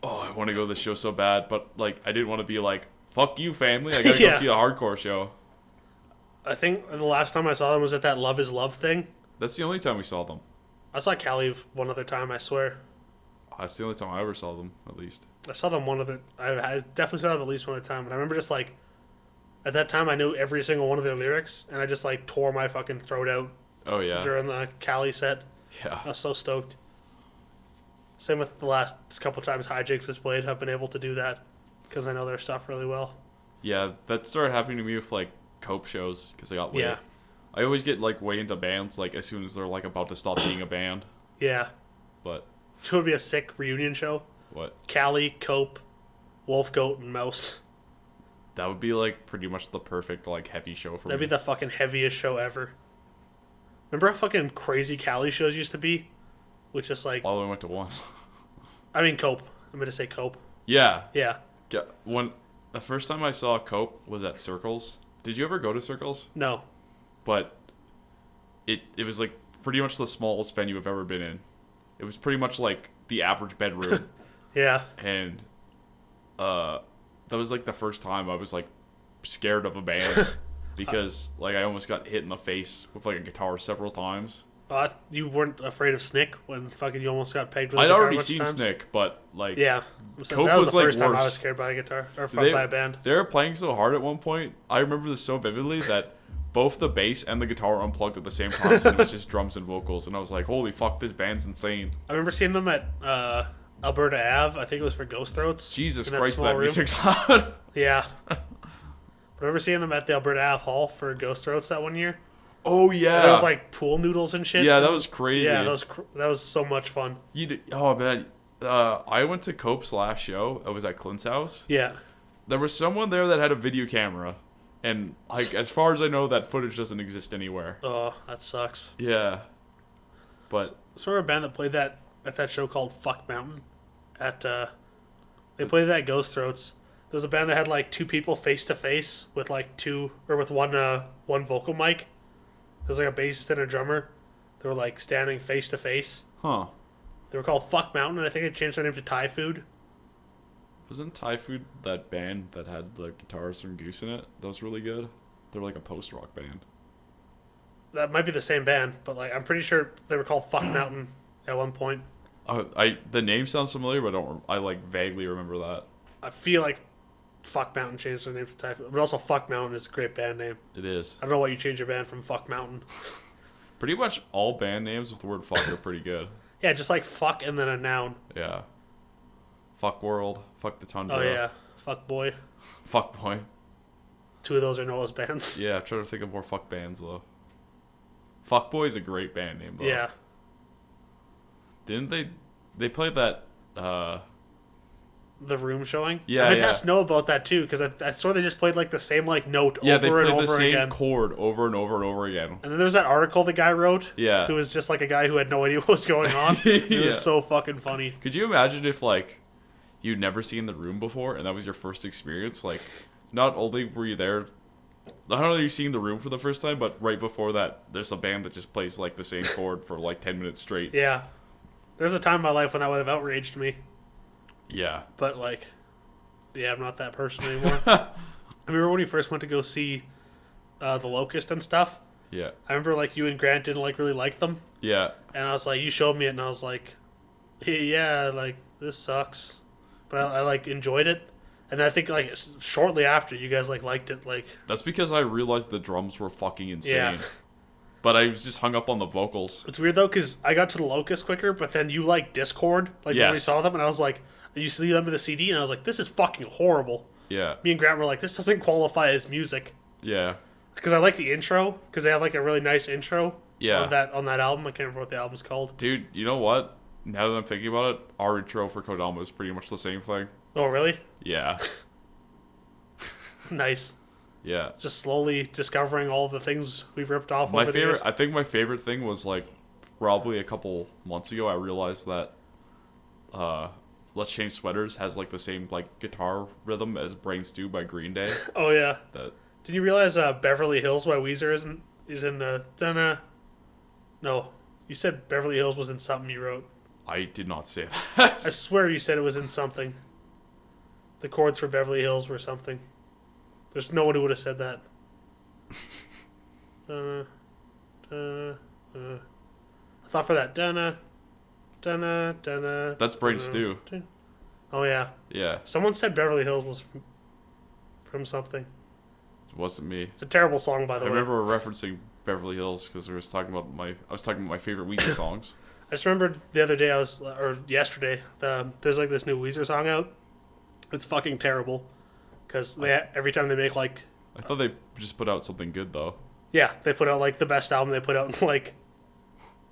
"Oh, I want to go to this show so bad," but like I didn't want to be like, "Fuck you, family! I gotta
Yeah.
go see a hardcore show."
I think the last time I saw them was at that Love Is Love thing.
That's the only time we saw them.
I saw Cali one other time. I swear.
That's the only time I ever saw them, at least.
I saw them one other. I definitely saw them at least one other time. And I remember just like, at that time I knew every single one of their lyrics, and I just like tore my fucking throat out
Oh yeah,
during the Cali set. I
yeah,
was so stoked. Same with the last couple times Hijinks has played. I've been able to do that because I know their stuff really well.
yeah. That started happening to me with like Cope shows because I got way.
Yeah.
I always get like way into bands like as soon as they're like about to stop being a band.
Yeah.
But
It would be a sick reunion show.
what?
Cali, Cope, Wolf Goat, and Mouse.
That would be like pretty much the perfect like heavy show for
That'd
me.
be the fucking heaviest show ever. Remember how fucking crazy Cali shows used to be? Which is like,
All I went to one.
I mean Cope. I'm gonna say Cope.
Yeah.
Yeah.
When the first time I saw Cope was at Circles. Did you ever go to Circles?
No.
But it was like pretty much the smallest venue I've ever been in. It was pretty much like the average bedroom.
Yeah.
And that was like the first time I was like scared of a band. because like I almost got hit in the face with like a guitar several times.
You weren't afraid of Snick when fucking you almost got pegged with a
I'd
guitar
already
a bunch of
seen
times?
Snick, but like
Yeah.
Cope
that was
was,
the
like,
first time I
worse.
was scared by a guitar or
they,
by a band.
they were playing so hard at one point. I remember this so vividly that both the bass and the guitar were unplugged at the same time, and it was just drums and vocals. And I was like, "Holy fuck, this band's insane!"
I remember seeing them at Alberta Ave. I think it was for Ghost Throats.
Jesus
in
Christ,
small
that
room.
music's loud.
Yeah. I remember seeing them at the Alberta Ave Hall for Ghost Throats that one year.
Oh yeah,
There was like pool noodles and shit.
yeah, that was crazy.
Yeah, that was so much fun.
Oh man, I went to Cope's last show. I was at Clint's house.
Yeah.
There was someone there that had a video camera, and like as far as I know, that footage doesn't exist anywhere.
Oh, that sucks.
Yeah, but
So a band that played that at that show called Fuck Mountain. They played that at Ghost Throats. There was a band that had like two people face to face with like one vocal mic. There was like a bassist and a drummer. They were like standing face to face.
huh?
They were called Fuck Mountain, and I think they changed their name to Thai Food.
Wasn't Thai Food that band that had the guitars from Goose in it? That was really good. They were like a post rock band.
That might be the same band, but like I'm pretty sure they were called Fuck Mountain at one point.
The name sounds familiar, but I like vaguely remember that.
I feel like Fuck Mountain changed their name to Thai Food, but also Fuck Mountain is a great band name.
It is.
I don't know why you change your band from Fuck Mountain.
Pretty much all band names with the word fuck are pretty good.
Yeah, just like fuck and then a noun.
Yeah. Fuck World. Fuck the Tundra.
Oh yeah, Fuck Boy.
Fuck Boy.
Two of those are Noah's bands.
Yeah, I'm trying to think of more fuck bands though. Fuck Boy is a great band name though.
Yeah.
Didn't they played that
The Room showing.
Yeah,
I meant to
yeah.
ask Noah about that too, because I saw they just played like the same like note
Yeah, they
over and
played
over
the same
again.
chord over and over and over again.
And then there's that article the guy wrote.
Yeah.
Who was just like a guy who had no idea what was going on. It
Yeah.
was so fucking funny.
Could you imagine if like you'd never seen The Room before and that was your first experience? Like, not only were you there, not only are you seeing The Room for the first time, but right before that, there's a band that just plays like the same chord for like 10 minutes straight.
Yeah. There's a time in my life when that would have outraged me.
Yeah.
But like, yeah, I'm not that person anymore. I remember when we first went to go see The Locust and stuff.
Yeah.
I remember like you and Grant didn't like really like them.
Yeah.
And I was like, you showed me it, and I was like, hey, yeah, like this sucks, but I like enjoyed it. And I think like shortly after, you guys like liked it. Like
That's because I realized the drums were fucking insane.
Yeah.
But I was just hung up on the vocals.
it's weird though, because I got to The Locust quicker, but then you like Discord, like when we
Yes.
saw them, and I was like, you see them in the CD, and I was like, this is fucking horrible.
Yeah.
Me and Grant were like, this doesn't qualify as music.
Yeah.
Because I like the intro, because they have like a really nice intro.
Yeah.
On that album, I can't remember what the album's called.
Dude, you know what? Now that I'm thinking about it, our intro for Kodama is pretty much the same thing.
Oh really?
Yeah.
Nice.
Yeah.
Just slowly discovering all the things we've ripped off.
My
over the
favorite,
years.
I think my favorite thing was like probably a couple months ago. I realized that "Let's Change Sweaters" has like the same like guitar rhythm as "Brain Stew" by Green Day.
Oh yeah.
That
Did you realize Beverly Hills by Weezer is in Dana? No, you said Beverly Hills was in something you wrote.
I did not say that.
I swear you said it was in something. The chords for Beverly Hills were something. There's no one who would have said that. I thought for that.
That's Brain Stew.
Oh yeah.
Yeah,
Someone said Beverly Hills was from something.
it wasn't me.
It's a terrible song, by
I
the way.
remember referencing Beverly Hills because I was talking about my favorite Weezer songs.
I just remembered the other day or yesterday, there's like this new Weezer song out. It's fucking terrible. Because every time they make like...
I thought they just put out something good though.
Yeah, they put out like the best album they put out like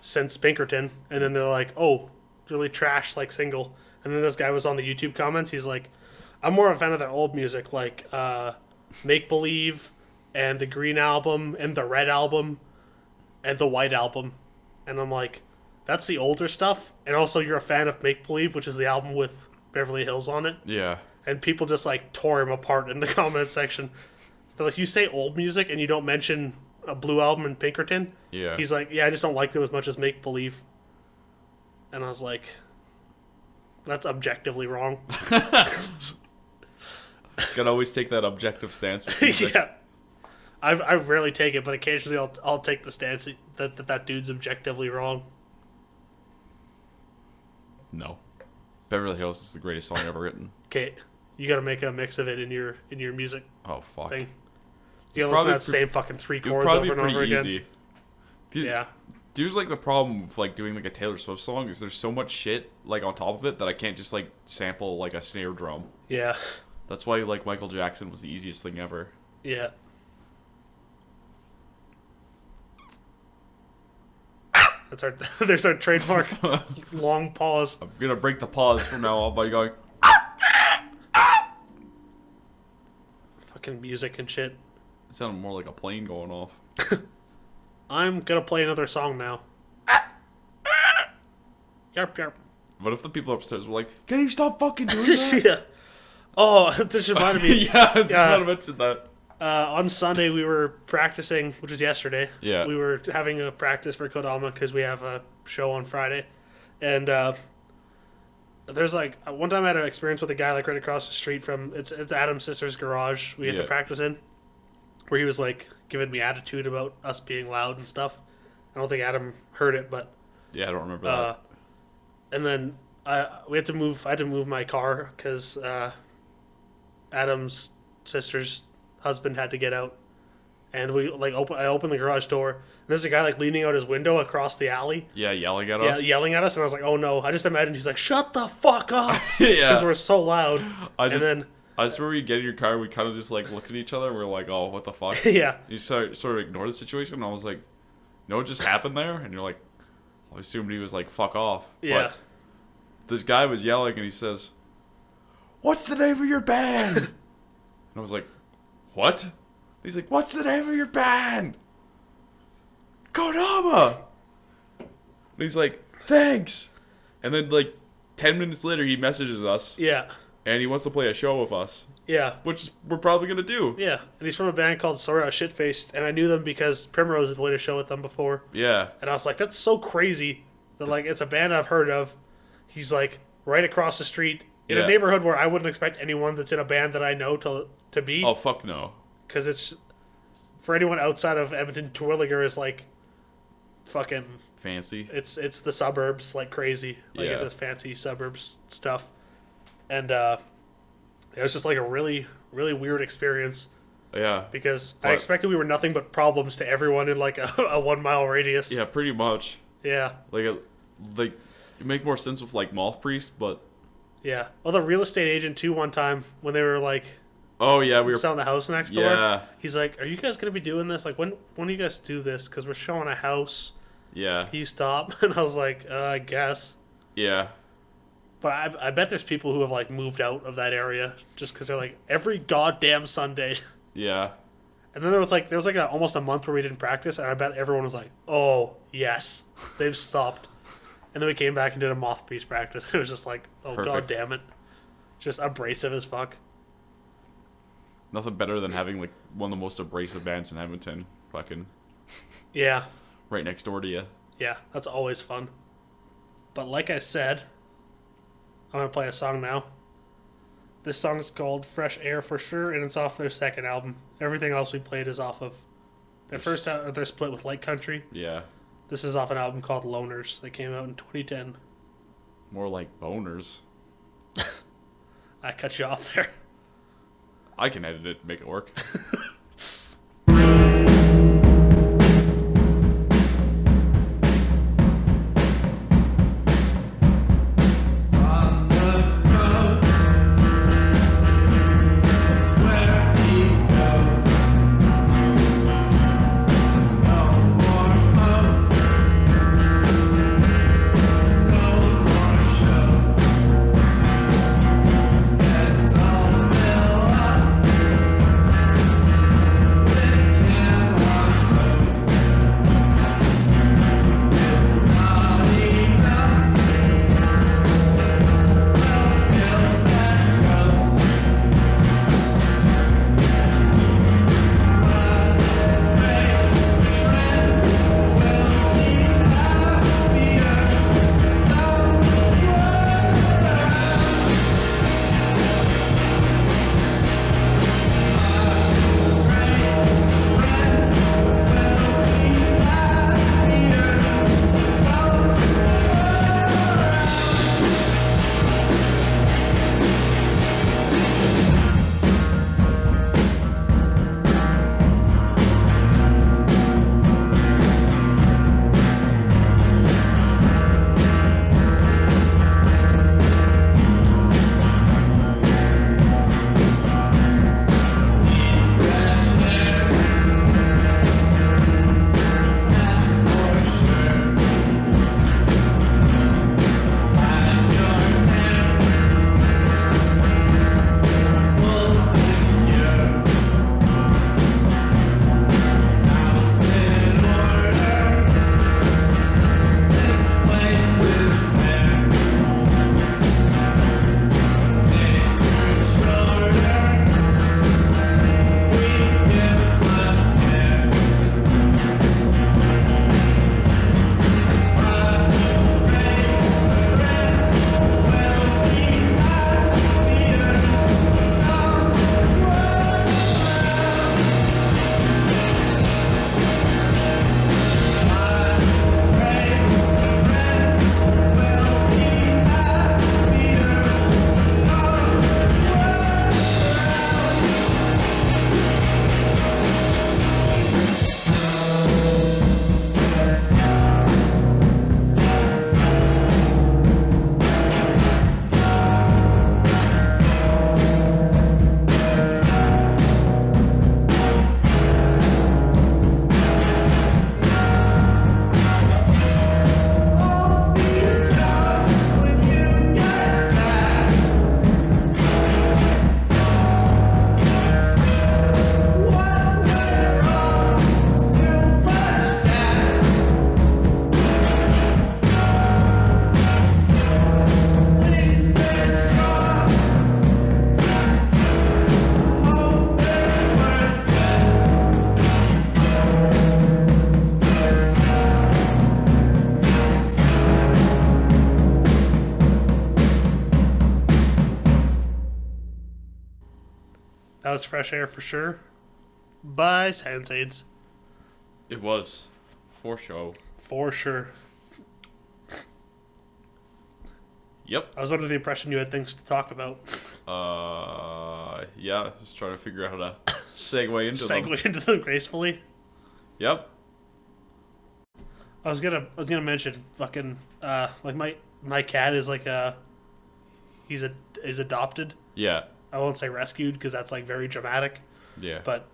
since Pinkerton. And then they're like, oh, really trash like single. And then this guy was on the YouTube comments. He's like, I'm more of a fan of their old music, like Make Believe and the Green Album and the Red Album and the White Album. And I'm like, that's the older stuff. And also you're a fan of Make Believe, which is the album with Beverly Hills on it.
Yeah.
And people just like tore him apart in the comments section. They're like, you say old music and you don't mention a Blue Album and Pinkerton?
Yeah.
He's like, yeah, I just don't like them as much as Make Believe. And I was like, that's objectively wrong.
Gotta always take that objective stance with music.
Yeah. I rarely take it, but occasionally I'll take the stance that dude's objectively wrong.
No. Beverly Hills is the greatest song ever written.
Okay, you got to make a mix of it in your music
Oh, fuck.
thing. You gotta listen to that same fucking 3
It'd
chords
probably
over
be
and over
pretty
again.
easy. Dude,
Yeah.
Here's like the problem with like doing like a Taylor Swift song is there's so much shit like on top of it that I can't just like sample like a snare drum.
Yeah.
That's why like Michael Jackson was the easiest thing ever.
Yeah. That's our there's our trademark long pause.
I'm gonna break the pause from now on by going.
Fucking music and shit.
It sounded more like a plane going off.
I'm gonna play another song now. Yarp yarp.
What if the people upstairs were like, "Can you stop fucking doing that?"
Yeah. Oh, this reminded me.
Yeah, I was just about to mention that.
On Sunday we were practicing, which was yesterday.
Yeah.
We were having a practice for Kodama because we have a show on Friday, and there's like one time I had an experience with a guy like right across the street from it's Adam's sister's garage we had to
Yeah.
practice in, where he was like giving me attitude about us being loud and stuff. I don't think Adam heard it, but
Yeah, I don't remember that.
and then I had to move my car because Adam's sister's husband had to get out, and I opened the garage door, and there's a guy like leaning out his window across the alley,
Yeah, yelling at us.
yelling at us, and I was like, oh no! I just imagined he's like, shut the fuck up,
Yeah.
because we're so loud.
I
and
just,
then
I just remember we get in your car, we kind of just like looked at each other, and we were like, "Oh, what the fuck?"
yeah,
You sort of ignore the situation. And I was like, "No, what just happened there?" And you're like, "I assumed he was like, fuck off."
yeah,
But this guy was yelling, and he says, "What's the name of your band?" And I was like, "What?" He's like, "What's the name of your band?" Kodama. And he's like, "Thanks." And then like 10 minutes later, he messages us,
yeah,
and he wants to play a show with us,
yeah.
which we're probably gonna do.
Yeah, and he's from a band called Sorry I Was Shitfaced, and I knew them because Primrose had played a show with them before,
Yeah.
and I was like, that's so crazy that like it's a band I've heard of. He's like right across the street in
Yeah.
a neighborhood where I wouldn't expect anyone that's in a band that I know to be,
Oh fuck no.
because it's for anyone outside of Edmonton, Terwilliger is like fucking
Fancy.
it's the suburbs like crazy, like it's
Yeah.
just fancy suburbs stuff, and it was just like a really really weird experience.
Yeah.
Because I
But-
expected we were nothing but problems to everyone in like a 1 mile radius.
Yeah, pretty much.
Yeah.
Like it make more sense with like Moth Priest, but
Yeah. Well, the real estate agent too one time when they were like
oh yeah, we were
selling the house next door.
yeah,
He's like, "Are you guys gonna be doing this? Like, when do you guys do this? Because we're showing a house."
yeah,
Can you stop? And I was like, I guess.
yeah,
But I bet there's people who have like moved out of that area just because they're like every goddamn Sunday.
yeah.
And then there was like almost a month where we didn't practice, and I bet everyone was like, "Oh yes, they've stopped." And then we came back and did a Moth Piece practice. It was just like, "Oh god
Perfect.
damn it," just abrasive as fuck.
Nothing better than having like one of the most abrasive bands in Edmonton, fucking
Yeah,
right next door to you.
yeah, that's always fun. But like I said, I'm gonna play a song now. This song is called "Fresh Air" for sure, and it's off their second album. Everything else we played is off of their first. They're split with Light Country.
Yeah,
This is off an album called Loners. They came out in 2010.
more like boners.
I cut you off there.
I can edit it, make it work.
On the coast, that's where we go. No more hopes, no more shows. Guess I'll fill up
That was fresh air for sure. By Sensei's.
It was. For show.
For sure.
Yep.
I was under the impression you had things to talk about.
Yeah. Just trying to figure out how to segue into them.
Segue into them gracefully.
Yep.
I was gonna mention fucking like my cat is like he's adopted.
Yeah.
I won't say rescued because that's like very dramatic.
Yeah.
But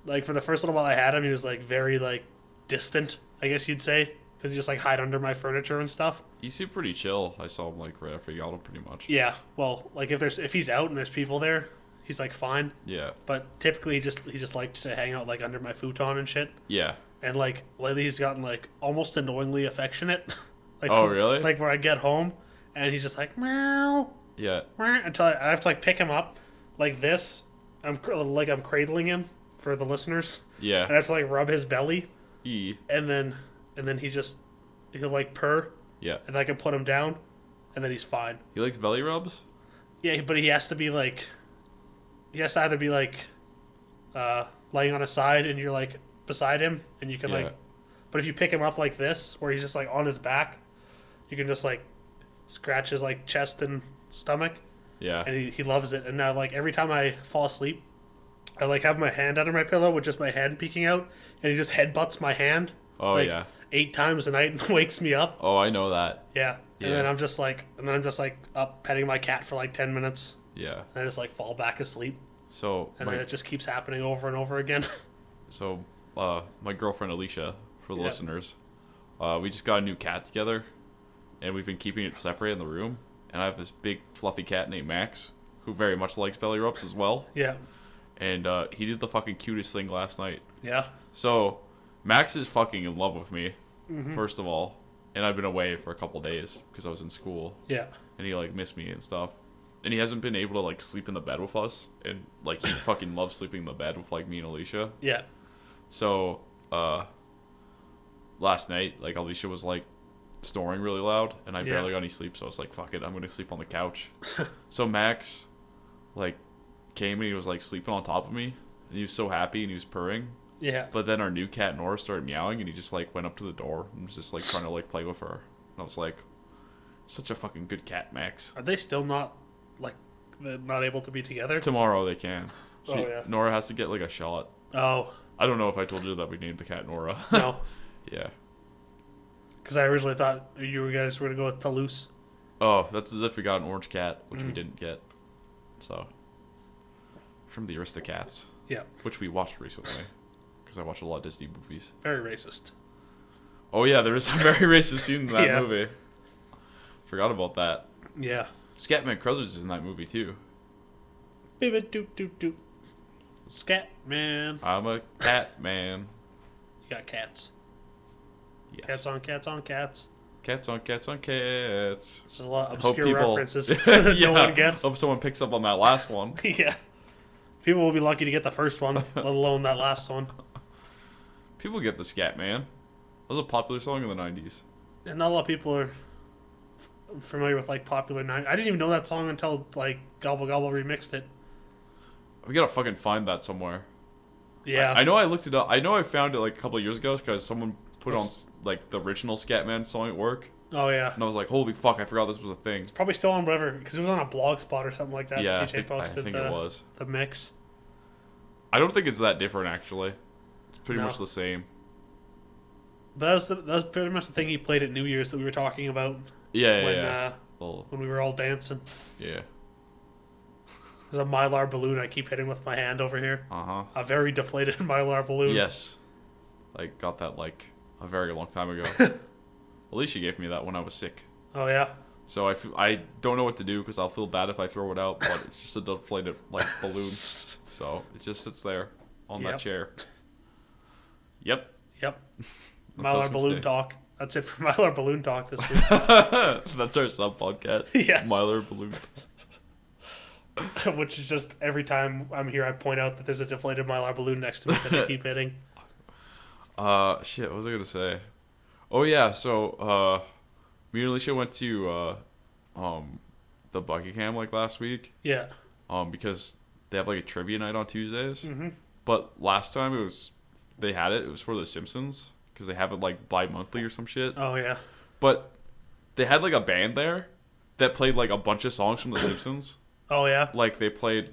like for the first little while I had him, he was like very like distant, I guess you'd say, because he just like hide under my furniture and stuff.
He seemed pretty chill. I saw him like right after you got him, pretty much.
Yeah. Well, like if he's out and there's people there, he's like fine.
Yeah.
But typically he just liked to hang out like under my futon and shit.
Yeah.
And like lately he's gotten like almost annoyingly affectionate. Like
Oh, really?
Like where I get home and he's just like meow,
Yeah.
meow, until I have to like pick him up like this. I'm cradling him for the listeners.
Yeah.
And I have to like rub his belly,
E.
and then he'll like purr,
Yeah.
and I can put him down, and then he's fine.
He likes belly rubs?
Yeah, but he has to either be like laying on his side and you're like beside him and you can
Yeah.
like, but if you pick him up like this where he's just like on his back, you can just like scratch his like chest and stomach,
Yeah.
and he loves it. And now like every time I fall asleep, I like have my hand under my pillow with just my hand peeking out, and he just headbutts my hand
Oh,
like
yeah.
8 times a night and wakes me up.
Oh, I know that.
Yeah.
Yeah.
And then I'm just like up petting my cat for like 10 minutes,
Yeah.
and I just like fall back asleep,
So,
and then it just keeps happening over and over again.
my girlfriend Alicia, for the
Yeah.
listeners, we just got a new cat together, and we've been keeping it separate in the room. And I have this big fluffy cat named Max, who very much likes belly rubs as well.
Yeah.
And he did the fucking cutest thing last night.
Yeah.
So, Max is fucking in love with me, first of all. And I've been away for a couple days because I was in school.
Yeah.
And he, like, missed me and stuff. And he hasn't been able to, like, sleep in the bed with us. And, like, he fucking loves sleeping in the bed with, like, me and Alicia.
Yeah.
So, last night, like, Alicia was, like, snoring really loud. And I
Yeah.
barely got any sleep. So I was like, fuck it, I'm going to sleep on the couch. So Max, like, came and he was, like, sleeping on top of me. And he was so happy and he was purring.
Yeah.
But then our new cat Nora started meowing, and he just like went up to the door and was just like trying to like play with her. And I was like, such a fucking good cat, Max.
Are they still not not able to be together?
Tomorrow they can.
Oh, yeah.
Nora has to get like a shot.
Oh,
I don't know if I told you that we named the cat Nora.
no.
Yeah.
Because I originally thought you guys were going to go with Toulouse.
Oh, that's as if we got an orange cat, which we
Mm.
didn't get. So, from the Aristocats,
Yeah.
which we watched recently, because I watch a lot of Disney movies.
Very racist.
Oh yeah, there is a very racist scene in that
Yeah.
movie. Forgot about that.
Yeah.
Scatman Crothers is in that movie too.
Baby doop doop doop. Scat man.
I'm a cat man.
You got cats.
Yes.
Cats on cats on cats.
Cats on cats on cats.
There's a lot of
Hope
obscure
people-
references that no one gets.
Hope someone picks up on that last one.
Yeah. People will be lucky to get the first one, let alone that last one.
People get the Scat Man. That was a popular song in the 90s.
And not a lot of people are familiar with like popular I didn't even know that song until like Gobble Gobble remixed it.
We gotta fucking find that somewhere.
Yeah.
I know I looked it up. I know I found it like a couple of years ago because someone put on like the original Scatman song at work.
Oh yeah.
And I was like, holy fuck, I forgot this was a thing.
Probably still on whatever, because it was on a blog spot or something like that.
Yeah,
CJ
I
posted
think it was.
the mix.
I don't think it's that different actually. It's pretty
No.
much the same.
But that was pretty much the thing he played at New Year's that we were talking about
Yeah,
when
yeah. Well,
when we were all dancing.
yeah.
There's a Mylar balloon I keep hitting with my hand over here.
Uh-huh.
A very deflated Mylar balloon.
Yes. I got that like a very long time ago. Alicia gave me that when I was sick.
Oh yeah.
So I don't know what to do because I'll feel bad if I throw it out, but it's just a deflated like balloon. So it just sits there on
Yep.
that chair. Yep.
Yep.
That's how it's
Mylar
gonna
balloon
stay.
talk. That's it for Mylar balloon talk this week.
That's our sub podcast.
Yeah.
Mylar balloon.
Which is just every time I'm here, I point out that there's a deflated Mylar balloon next to me that I keep hitting.
Shit, what was I gonna say? Oh yeah, so me and Alicia went to the Buckingham like last week.
Yeah.
Because they have like a trivia night on Tuesdays.
Mm-hmm.
But last time it was for The Simpsons because they have it like bi-monthly or some shit.
Oh yeah.
But they had like a band there that played like a bunch of songs from The Simpsons.
Oh yeah.
Like they played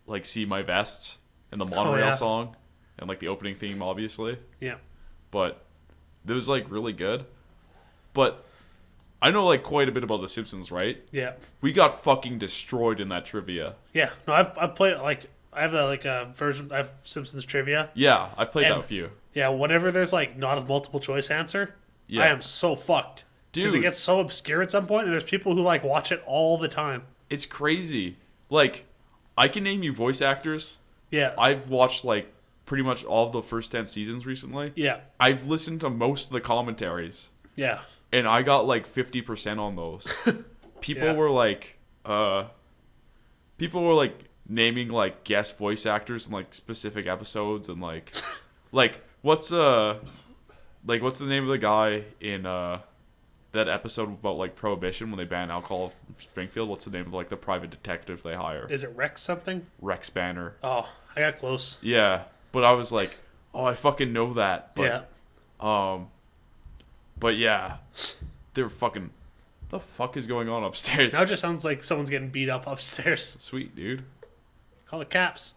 like See My Vests and the Monorail song and like the opening theme obviously.
Yeah.
But it was like really good. But I know like quite a bit about The Simpsons, right?
Yeah.
We got fucking destroyed in that trivia.
Yeah. No, I've played like I have a version. I have Simpsons trivia.
Yeah, I've played
And-
that with you.
Yeah. Whenever there's like not a multiple choice answer,
Yeah.
I am so fucked. Because it
Dude.
gets so obscure at some point, and there's people who like watch it all the time.
It's crazy. Like, I can name you voice actors.
Yeah.
I've watched like pretty much all of the first 10 seasons recently.
Yeah.
I've listened to most of the commentaries.
Yeah.
And I got like 50% on those. People
Yeah.
were like naming like guest voice actors in like specific episodes and like what's the name of the guy in that episode about like prohibition when they ban alcohol from Springfield? What's the name of like the private detective they hire?
Is it Rex something?
Rex Banner.
Oh, I got close.
Yeah, but I was like, oh, I fucking know that. But,
Yeah.
But yeah, they're fucking. The fuck is going on upstairs?
Now it just sounds like someone's getting beat up upstairs.
Sweet dude.
Call the cops.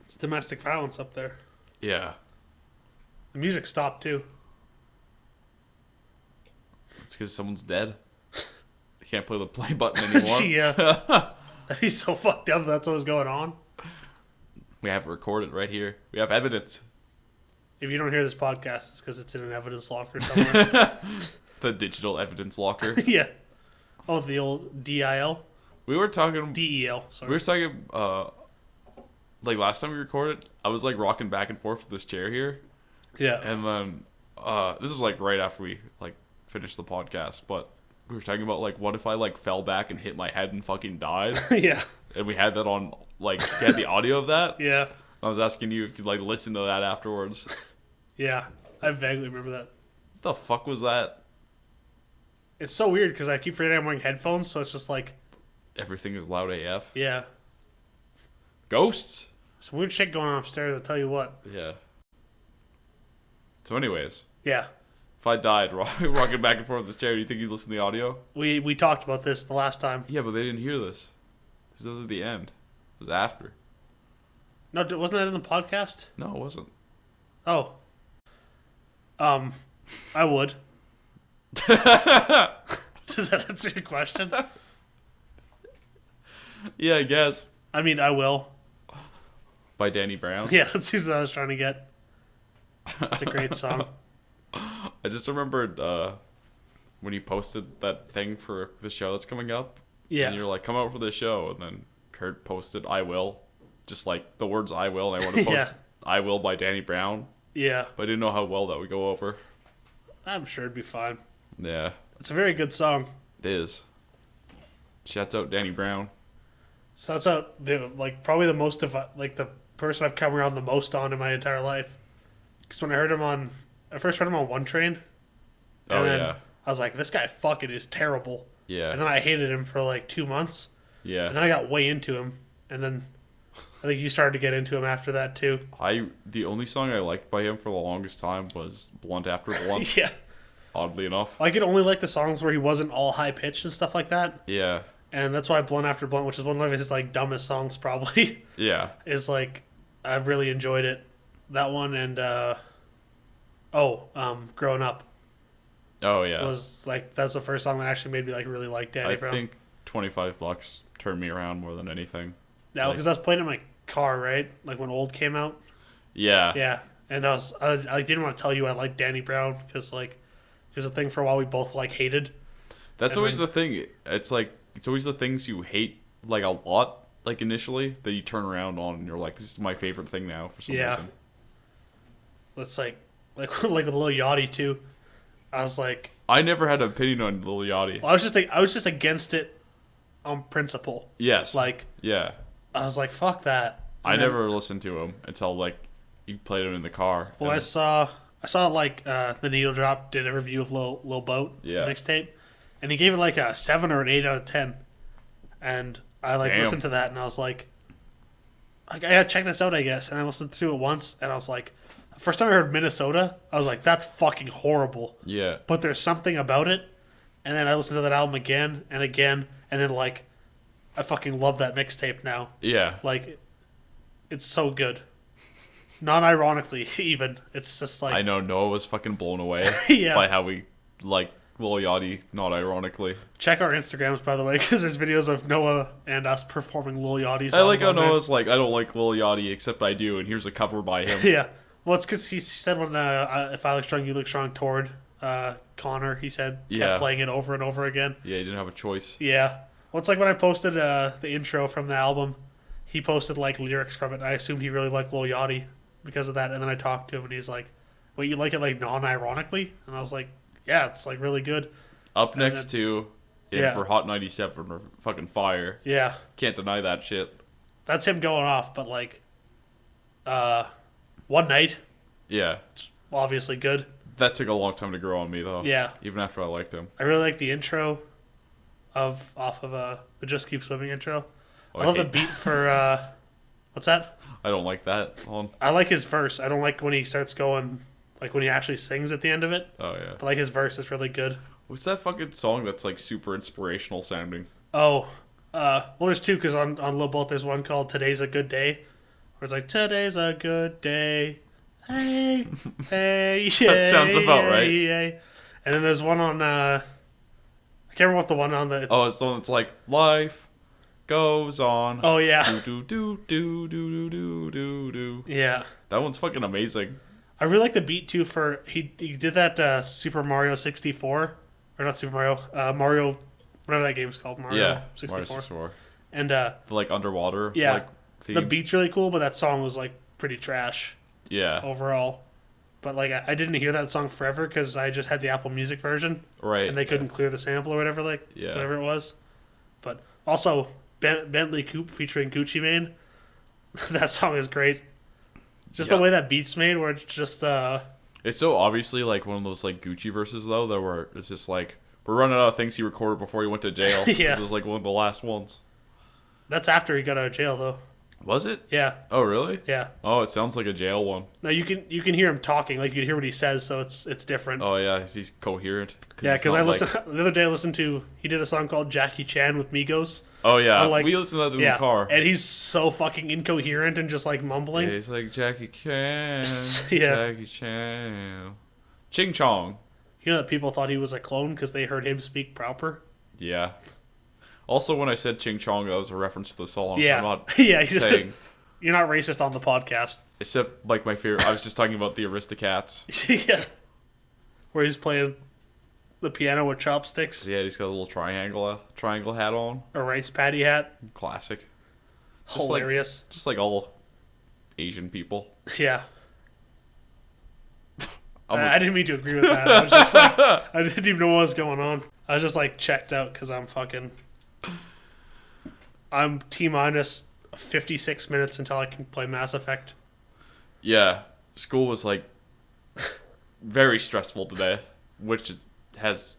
It's domestic violence up there.
Yeah,
The music stopped too.
it's because someone's dead. They can't play the play button anymore.
Yeah. That'd be so fucked up if that's what was going on.
We have it recorded right here. We have evidence.
If you don't hear this podcast, it's because it's in an evidence locker somewhere.
The digital evidence locker.
Yeah. Oh, the old DIL?
We were talking.
DEL, sorry.
We were talking. Like last time we recorded, I was like rocking back and forth with this chair here,
Yeah.
and then this is like right after we like finished the podcast, but we were talking about like what if I like fell back and hit my head and fucking died,
Yeah.
and we had that on like we had the audio of that.
Yeah.
I was asking you if you like listen to that afterwards.
Yeah. I vaguely remember that.
What the fuck was that?
It's so weird because I keep forgetting I'm wearing headphones, so it's just like,
Everything is loud AF.
yeah.
Ghosts.
Some weird shit going on upstairs, I'll tell you what.
Yeah. So, anyways,
Yeah.
if I died rocking back and forth with this chair, do you think you'd listen to the audio?
We talked about this the last time.
Yeah, but they didn't hear this. This was at the end. It was after.
No, wasn't that in the podcast?
No, it wasn't.
Oh. I would. Does that answer your question?
Yeah, I guess.
I mean, I will.
By Danny Brown.
Yeah, that's what I was trying to get. It's a great song.
I just remembered when you posted that thing for the show that's coming up.
Yeah.
And you're like, come out for the show. And then Kurt posted, I will. Just like the words I will. And I want to post
Yeah.
I Will by Danny Brown.
Yeah.
But I didn't know how well that would go over.
I'm sure it'd be fine.
Yeah,
It's a very good song.
it is. Shouts out Danny Brown.
So that's probably the most of like the person I've come around the most on in my entire life. Because when I first heard him on One Train. And
Oh,
then
yeah.
I was like, this guy fucking is terrible.
Yeah.
And then I hated him for like 2 months.
Yeah.
And then I got way into him. And then I think you started to get into him after that too.
The only song I liked by him for the longest time was Blunt After Blunt,
Yeah.
oddly enough.
I could only like the songs where he wasn't all high pitched and stuff like that.
Yeah.
And that's why Blunt After Blunt, which is one of his like dumbest songs probably,
Yeah.
is like I've really enjoyed it. That one and Growing Up
Oh, yeah.
was like that's the first song that actually made me like really like Danny
I
Brown.
think $25 turned me around more than anything.
No, because I was playing in my car, right? Like when Old came out.
Yeah.
Yeah, and I didn't want to tell you I liked Danny Brown because like it was a thing for a while we both like hated.
That's
And
always
then-
the thing. It's like, it's always the things you hate, like, a lot, like, initially, that you turn around on and you're like, this is my favorite thing now for some
Yeah.
reason.
That's like with Lil Yachty too. I was like,
I never had an opinion on Lil Yachty.
well, I was just against it on principle.
Yes.
Like
Yeah.
I was like, fuck that.
I
And then-
never listened to him until, like, you played him in the car.
Well,
And-
I saw like the Needle Drop did a review of Lil Boat
Yeah.
mixtape, and he gave it like a 7 or an 8 out of 10. and I
Damn.
listened to that, and I was like, I gotta check this out, I guess. And I listened to it once, and I was like, first time I heard Minnesota, I was like, that's fucking horrible.
Yeah.
But there's something about it. And then I listened to that album again and again, and then like, I fucking love that mixtape now.
Yeah.
Like, it's so good. Non-ironically, even. It's just like...
I know Noah was fucking blown away
Yeah.
by how we like Lil Yachty, not ironically.
Check our Instagrams, by the way, because there's videos of Noah and us performing Lil Yachty songs
I like how
on there.
Noah's like, I don't like Lil Yachty, except I do, and here's a cover by him.
Yeah. Well, it's because he said when if I look strong, you look strong toward Connor, he said, kept
Yeah.
playing it over and over again.
Yeah, he didn't have a choice.
Yeah. Well, it's like when I posted the intro from the album, he posted like lyrics from it, and I assumed he really liked Lil Yachty because of that, and then I talked to him, and he's like, wait, you like it like non-ironically? And I was like, yeah, it's like really good.
Up
And
next
then-
to, in
Yeah.
for Hot 97 or fucking fire.
Yeah.
Can't deny that shit.
That's him going off, but like, One Night,
Yeah.
obviously good.
That took a long time to grow on me, though.
Yeah.
Even after I liked him.
I really like the intro off of the Just Keep Swimming intro.
Oh,
I love the
hate-
beat for what's that?
I don't like that one.
I like his verse. I don't like when he starts going like when he actually sings at the end of it.
Oh, yeah.
But like his verse is really good.
What's that fucking song that's like super inspirational sounding?
Oh, well, there's two because on Lil Bolt there's one called "Today's a Good Day," where it's like "Today's a good day." Hey, hey, yeah,
sounds about
yeah,
right.
yeah. And then there's one on I can't remember what the one on the.
Oh, it's the one that's like, life goes on.
Oh yeah,
Do, do, do, do, do, do, do, do.
yeah.
That one's fucking amazing.
I really like the beat too. For he did that Super Mario 64 or not Super Mario Mario whatever that game's called Mario
Yeah.
64.
Mario 64.
And
The like underwater
Yeah.
like theme.
the beat's really cool, but that song was like pretty trash
Yeah.
overall. But like I didn't hear that song forever because I just had the Apple Music version
Right.
and they couldn't clear the sample or whatever
Yeah.
whatever it was. But also Bentley Coupe featuring Gucci Mane. That song is great. Just
Yeah.
the way that beat's made, where it's just
It's so obviously like one of those like Gucci verses though, that where it's just like we're running out of things he recorded before he went to jail.
Yeah.
This is like one of the last ones.
that's after he got out of jail though.
Was it?
Yeah,
Oh really?
yeah.
Oh, it sounds like a jail one.
No, you can hear him talking, like you can hear what he says, so it's different.
Oh yeah, if he's coherent.
Yeah,
it's
because
not
I
like-
listened the other day. I listened to he did a song called Jackie Chan with Migos.
Oh yeah,
I'm like-
we listened to that in
Yeah,
the car.
and he's so fucking incoherent and just like mumbling.
Yeah, he's like Jackie Chan,
Yeah.
Jackie Chan, Ching Chong.
You know that people thought he was a clone because they heard him speak proper.
Yeah. Also, when I said Ching Chong, that was a reference to the song.
Yeah,
I'm not
yeah. He's
saying.
you're not racist on the podcast.
Except, like, my favorite. I was just talking about the Aristocats.
Yeah, where he's playing the piano with chopsticks,
Yeah, he's got a little triangle hat on.
a rice patty hat.
Classic. Just like-
Hilarious.
Just like all Asian people.
Yeah.
Almost-
I didn't mean to agree with that. I was just like, I didn't even know what was going on. I was just like checked out because I'm T-minus 56 minutes until I can play Mass Effect.
Yeah, school was like very stressful today, which has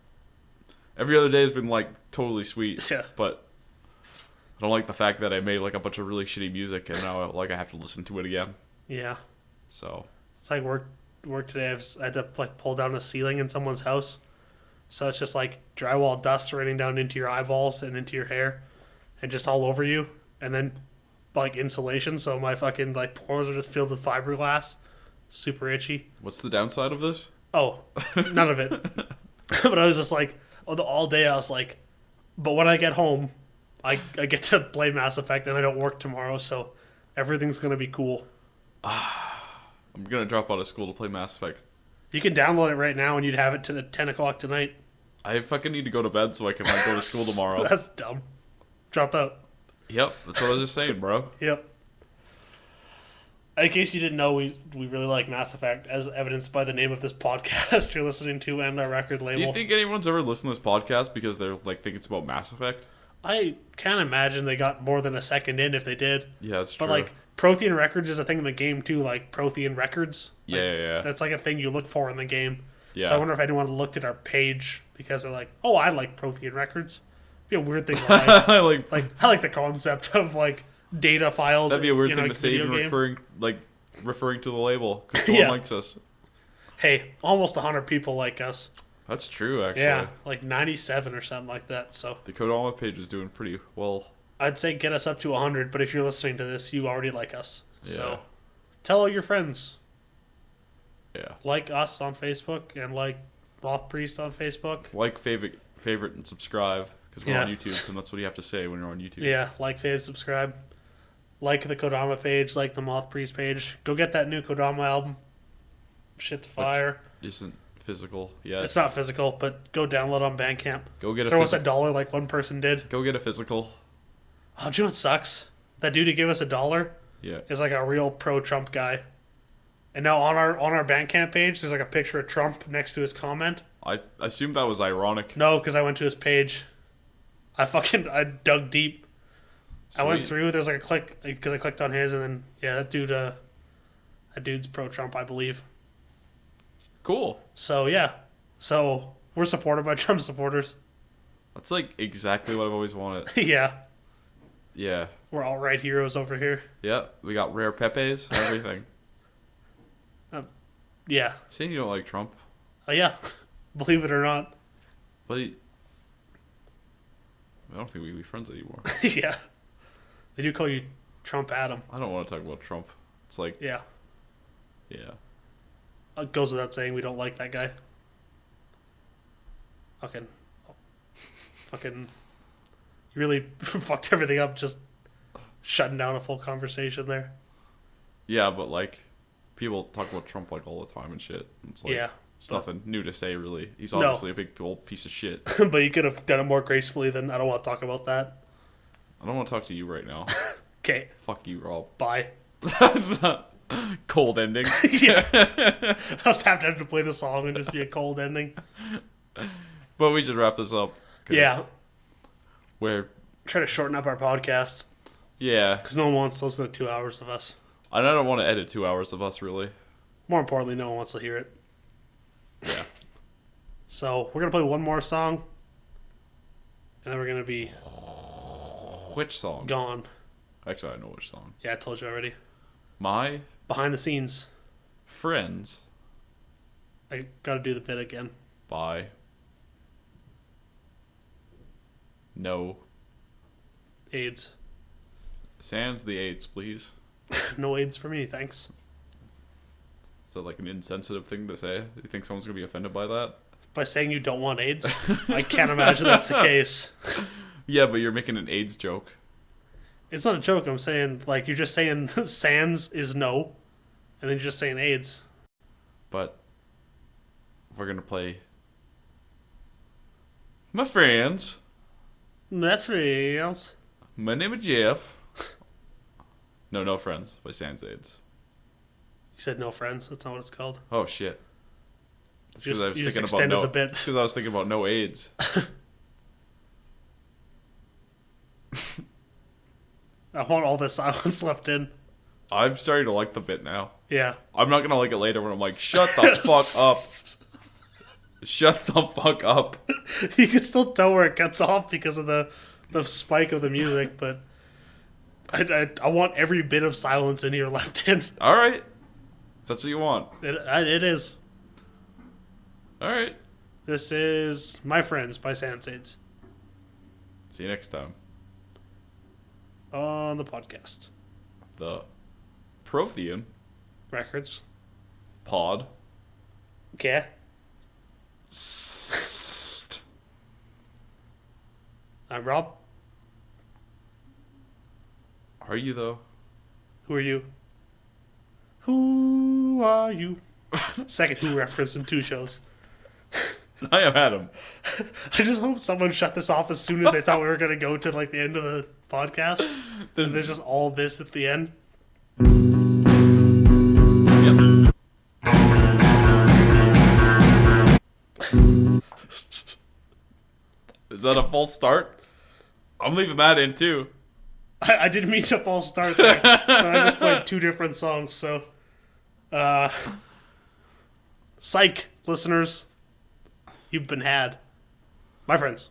every other day has been like totally sweet.
Yeah.
But I don't like the fact that I made like a bunch of really shitty music and now like I have to listen to it again.
Yeah.
So
It's like work today. I had to like pull down a ceiling in someone's house. So it's just like drywall dust raining down into your eyeballs and into your hair and just all over you. And then like insulation. So my fucking like pores are just filled with fiberglass. Super itchy.
what's the downside of this?
Oh, none of it. But I was just like, all day I was like, but when I get home, I get to play Mass Effect and I don't work tomorrow. So everything's going to be cool.
I'm gonna drop out of school to play Mass Effect.
You can download it right now and you'd have it to 10 o'clock tonight.
I fucking need to go to bed so I can like go to school tomorrow.
That's dumb. Drop out.
Yep, that's what I was just saying, bro.
Yep. In case you didn't know, we really like Mass Effect, as evidenced by the name of this podcast you're listening to and our record label.
Do you think anyone's ever listened to this podcast because they're like think it's about Mass Effect?
I can't imagine they got more than a second in if they did.
Yeah, that's true.
But like Prothean Records is a thing in the game too, like Prothean Records. Like,
yeah.
That's like a thing you look for in the game.
Yeah.
So I wonder if anyone looked at our page because they're like, oh, I like Prothean Records. be a weird thing to like.
like
I like the concept of like data files.
that'd be a weird
in
thing
a
to save
video
and
game.
referring to the label because someone
Yeah.
likes us.
Hey, almost 100 people like us.
That's true, actually.
Yeah, like 97 or something like that. So
The Kodama page is doing pretty well.
I'd say get us up to 100. But if you're listening to this, you already like us.
Yeah.
So tell all your friends.
Yeah.
Like us on Facebook and like Roth Priest on Facebook.
Like, favorite, and subscribe because we're on
Yeah.
YouTube, and that's what you have to say when you're on YouTube.
Yeah, like, fave, subscribe. Like the Kodama page, like the Moth Priest page. Go get that new Kodama album. Shit's fire.
Isn't physical yet.
It's not physical, but go download on Bandcamp.
Go get
Throw
a
us $1 like one person did.
Go get a physical.
Oh, do you know what sucks? That dude who gave us $1
Yeah.
is like a real pro-Trump guy. And now on our Bandcamp page, there's like a picture of Trump next to his comment.
I assume that was ironic.
No, because I went to his page. I dug deep. I went
Sweet.
through. There's like a click because I clicked on his, and then yeah, that dude's pro-Trump, I believe.
Cool.
So yeah, so we're supported by Trump supporters.
That's like exactly what I've always wanted.
Yeah,
Yeah.
we're all right heroes over here.
Yeah. We got rare Pepes, everything.
Yeah,
Saying you don't like Trump,
yeah, believe it or not.
but I don't think we can be friends anymore.
Yeah, they do call you Trump Adam.
I don't want to talk about Trump. It's like,
Yeah,
yeah.
it goes without saying we don't like that guy. Fucking, you really fucked everything up just shutting down a full conversation there.
Yeah, but like, people talk about Trump like all the time and shit. It's like,
Yeah,
it's nothing new to say, really. He's
No.
obviously a big old piece of shit.
but you could have done it more gracefully than I don't want to talk about that.
I don't want to talk to you right now.
Okay,
Fuck you, Rob.
bye.
Cold ending.
Yeah, I just have to play the song and just be a cold ending.
But we should wrap this up. 'cause
Yeah,
We're,
try to shorten up our podcast
yeah.
because no one wants to listen to 2 hours of us.
And I don't want to edit 2 hours of us, really.
More importantly, no one wants to hear it.
Yeah.
So we're gonna play one more song, and then we're gonna be
Which song?
gone.
Actually, I know which song.
Yeah, I told you already.
My
Behind the scenes,
Friends
I gotta do the bit again.
by No.
AIDS.
Sans the AIDS, please.
No AIDS for me, thanks.
Is that like an insensitive thing to say? Do you think someone's going to be offended by that?
By saying you don't want AIDS, I can't imagine that's the case.
Yeah, but you're making an AIDS joke.
It's not a joke. I'm saying like you're just saying sans is no, and then you're just saying AIDS.
But we're going to play My Friends.
Netflix.
My name is Jeff. No Friends by Sans AIDS.
You said no friends. That's not what it's called.
Oh, shit. That's because
Just-
I was
you just
thinking about
extended
no.
the bit.
Because I was thinking about no AIDS.
I want all this silence left in.
I'm starting to like the bit now.
Yeah.
I'm not gonna like it later when I'm like, shut the fuck up. Shut the fuck up.
You can still tell where it cuts off because of the spike of the music, but I want every bit of silence in here left in.
All right. If that's what you want.
It is.
All right.
This is My Friends by Sansades
See you next time.
on the podcast.
The Prothean
Records.
pod.
Okay. I'm Rob.
Are you though?
Who are you? Who are you? Second Who reference in 2 shows.
I am Adam.
I just hope someone shut this off as soon as they thought we were going to go to like the end of the podcast. And there's just all this at the end.
Yep. Is that a false start? I'm leaving that in too.
I didn't mean to false start there. But I just played 2 different songs, so. Psych, listeners. You've been had. My friends.